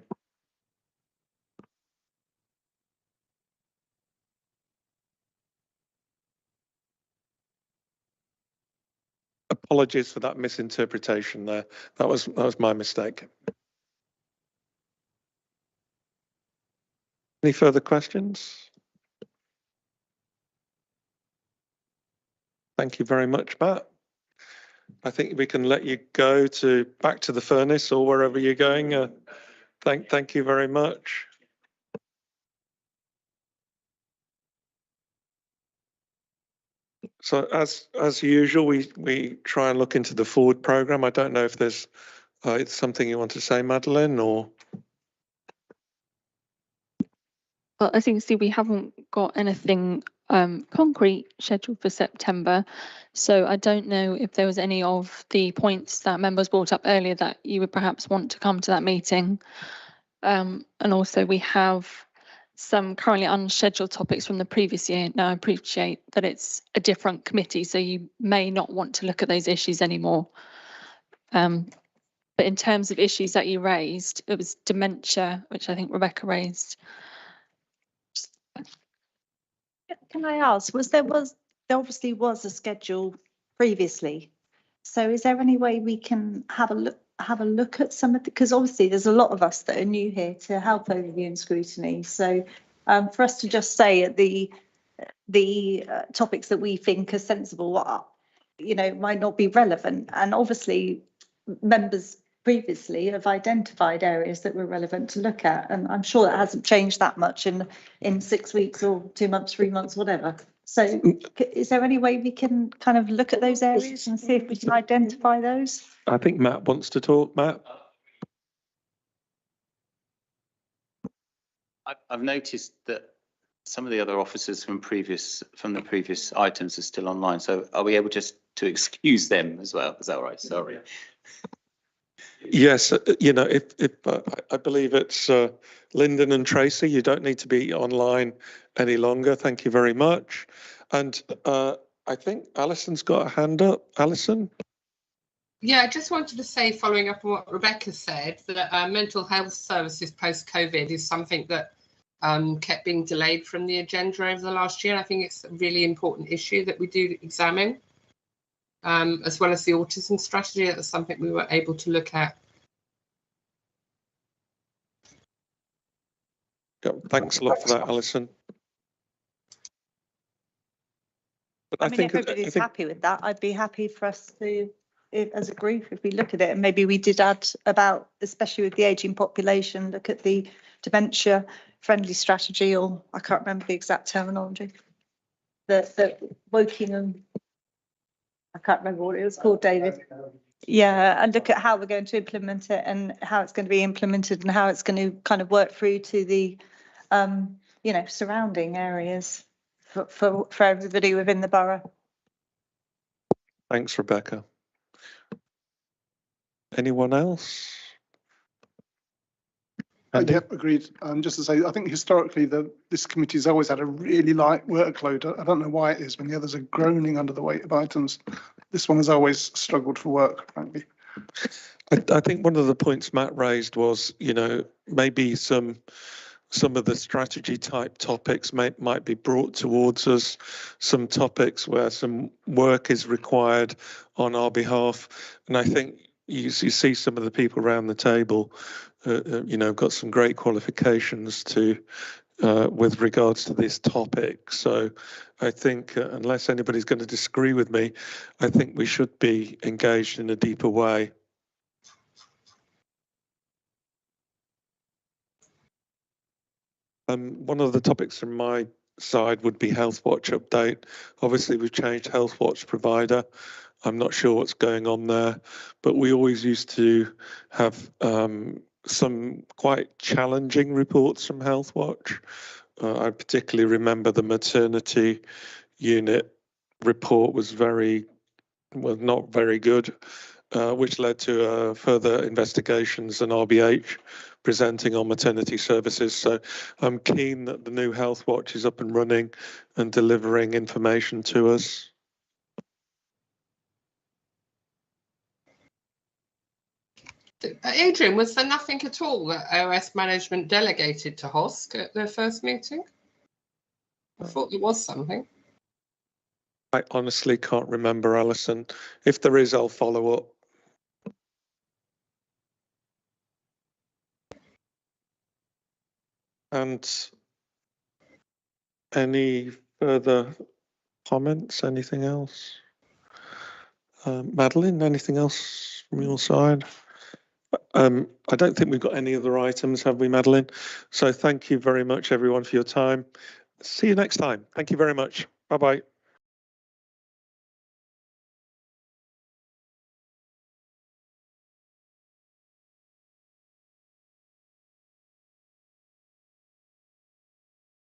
Apologies for that misinterpretation there. That was my mistake. Any further questions? Thank you very much, Matt. I think we can let you go back to the furnace or wherever you're going. Thank you very much. So as usual, we try and look into the forward programme. I don't know if there's it's something you want to say, Madeleine, or? Well, I think, we haven't got anything concrete scheduled for September. So I don't know if there was any of the points that members brought up earlier that you would perhaps want to come to that meeting. And also we have some currently unscheduled topics from the previous year. Now I appreciate that it's a different committee, so you may not want to look at those issues anymore. But in terms of issues that you raised, it was dementia, which I think Rebecca raised. Can I ask, there obviously was a schedule previously. So is there any way we can have a look at some of the, because obviously there's a lot of us that are new here to health overview and scrutiny. So for us to just say at the topics that we think are sensible, you know, might not be relevant. And obviously members previously have identified areas that were relevant to look at, and I'm sure that hasn't changed that much in 6 weeks or 2 months, 3 months, whatever. So is there any way we can kind of look at those areas and see if we can identify those? I think Matt wants to talk. Matt? I've noticed that some of the other officers from the previous items are still online. So are we able just to excuse them as well? Is that all right? Sorry. Yes, you know, if I believe it's Lyndon and Tracy, you don't need to be online any longer. Thank you very much. And I think Alison's got a hand up. Alison? Yeah, I just wanted to say, following up on what Rebecca said, that mental health services post-COVID is something that kept being delayed from the agenda over the last year. I think it's a really important issue that we do examine. As well as the autism strategy, that's something we were able to look at. Yeah, thanks a lot for that, Alison. But I mean, if everybody's happy with that, I'd be happy for us to, as a group, if we look at it, and maybe we did add about, especially with the ageing population, look at the dementia friendly strategy, or I can't remember the exact terminology. The Wokingham, I can't remember what it was called, David. Yeah, and look at how we're going to implement it and how it's going to be implemented and how it's going to kind of work through to the, you know, surrounding areas for everybody within the borough. Thanks, Rebecca. Anyone else? Yep, agreed. Just to say, I think historically this committee's always had a really light workload. I don't know why it is when the others are groaning under the weight of items. This one has always struggled for work, frankly. I think one of the points Matt raised was, you know, maybe some of the strategy type topics might be brought towards us, some topics where some work is required on our behalf. And I think you see some of the people around the table, you know, got some great qualifications to with regards to this topic. So I think unless anybody's going to disagree with me, I think we should be engaged in a deeper way. One of the topics from my side would be Health Watch update. Obviously, we've changed Health Watch provider. I'm not sure what's going on there, but we always used to have some quite challenging reports from Health Watch. I particularly remember the maternity unit report was not very good, which led to further investigations and RBH presenting on maternity services. So I'm keen that the new Health Watch is up and running and delivering information to us. Adrian, was there nothing at all that OS management delegated to HOSC at their first meeting? I thought there was something. I honestly can't remember, Alison. If there is, I'll follow up. And any further comments? Anything else? Madeline, anything else from your side? I don't think we've got any other items, have we, Madeline? So thank you very much, everyone, for your time. See you next time. Thank you very much. Bye-bye.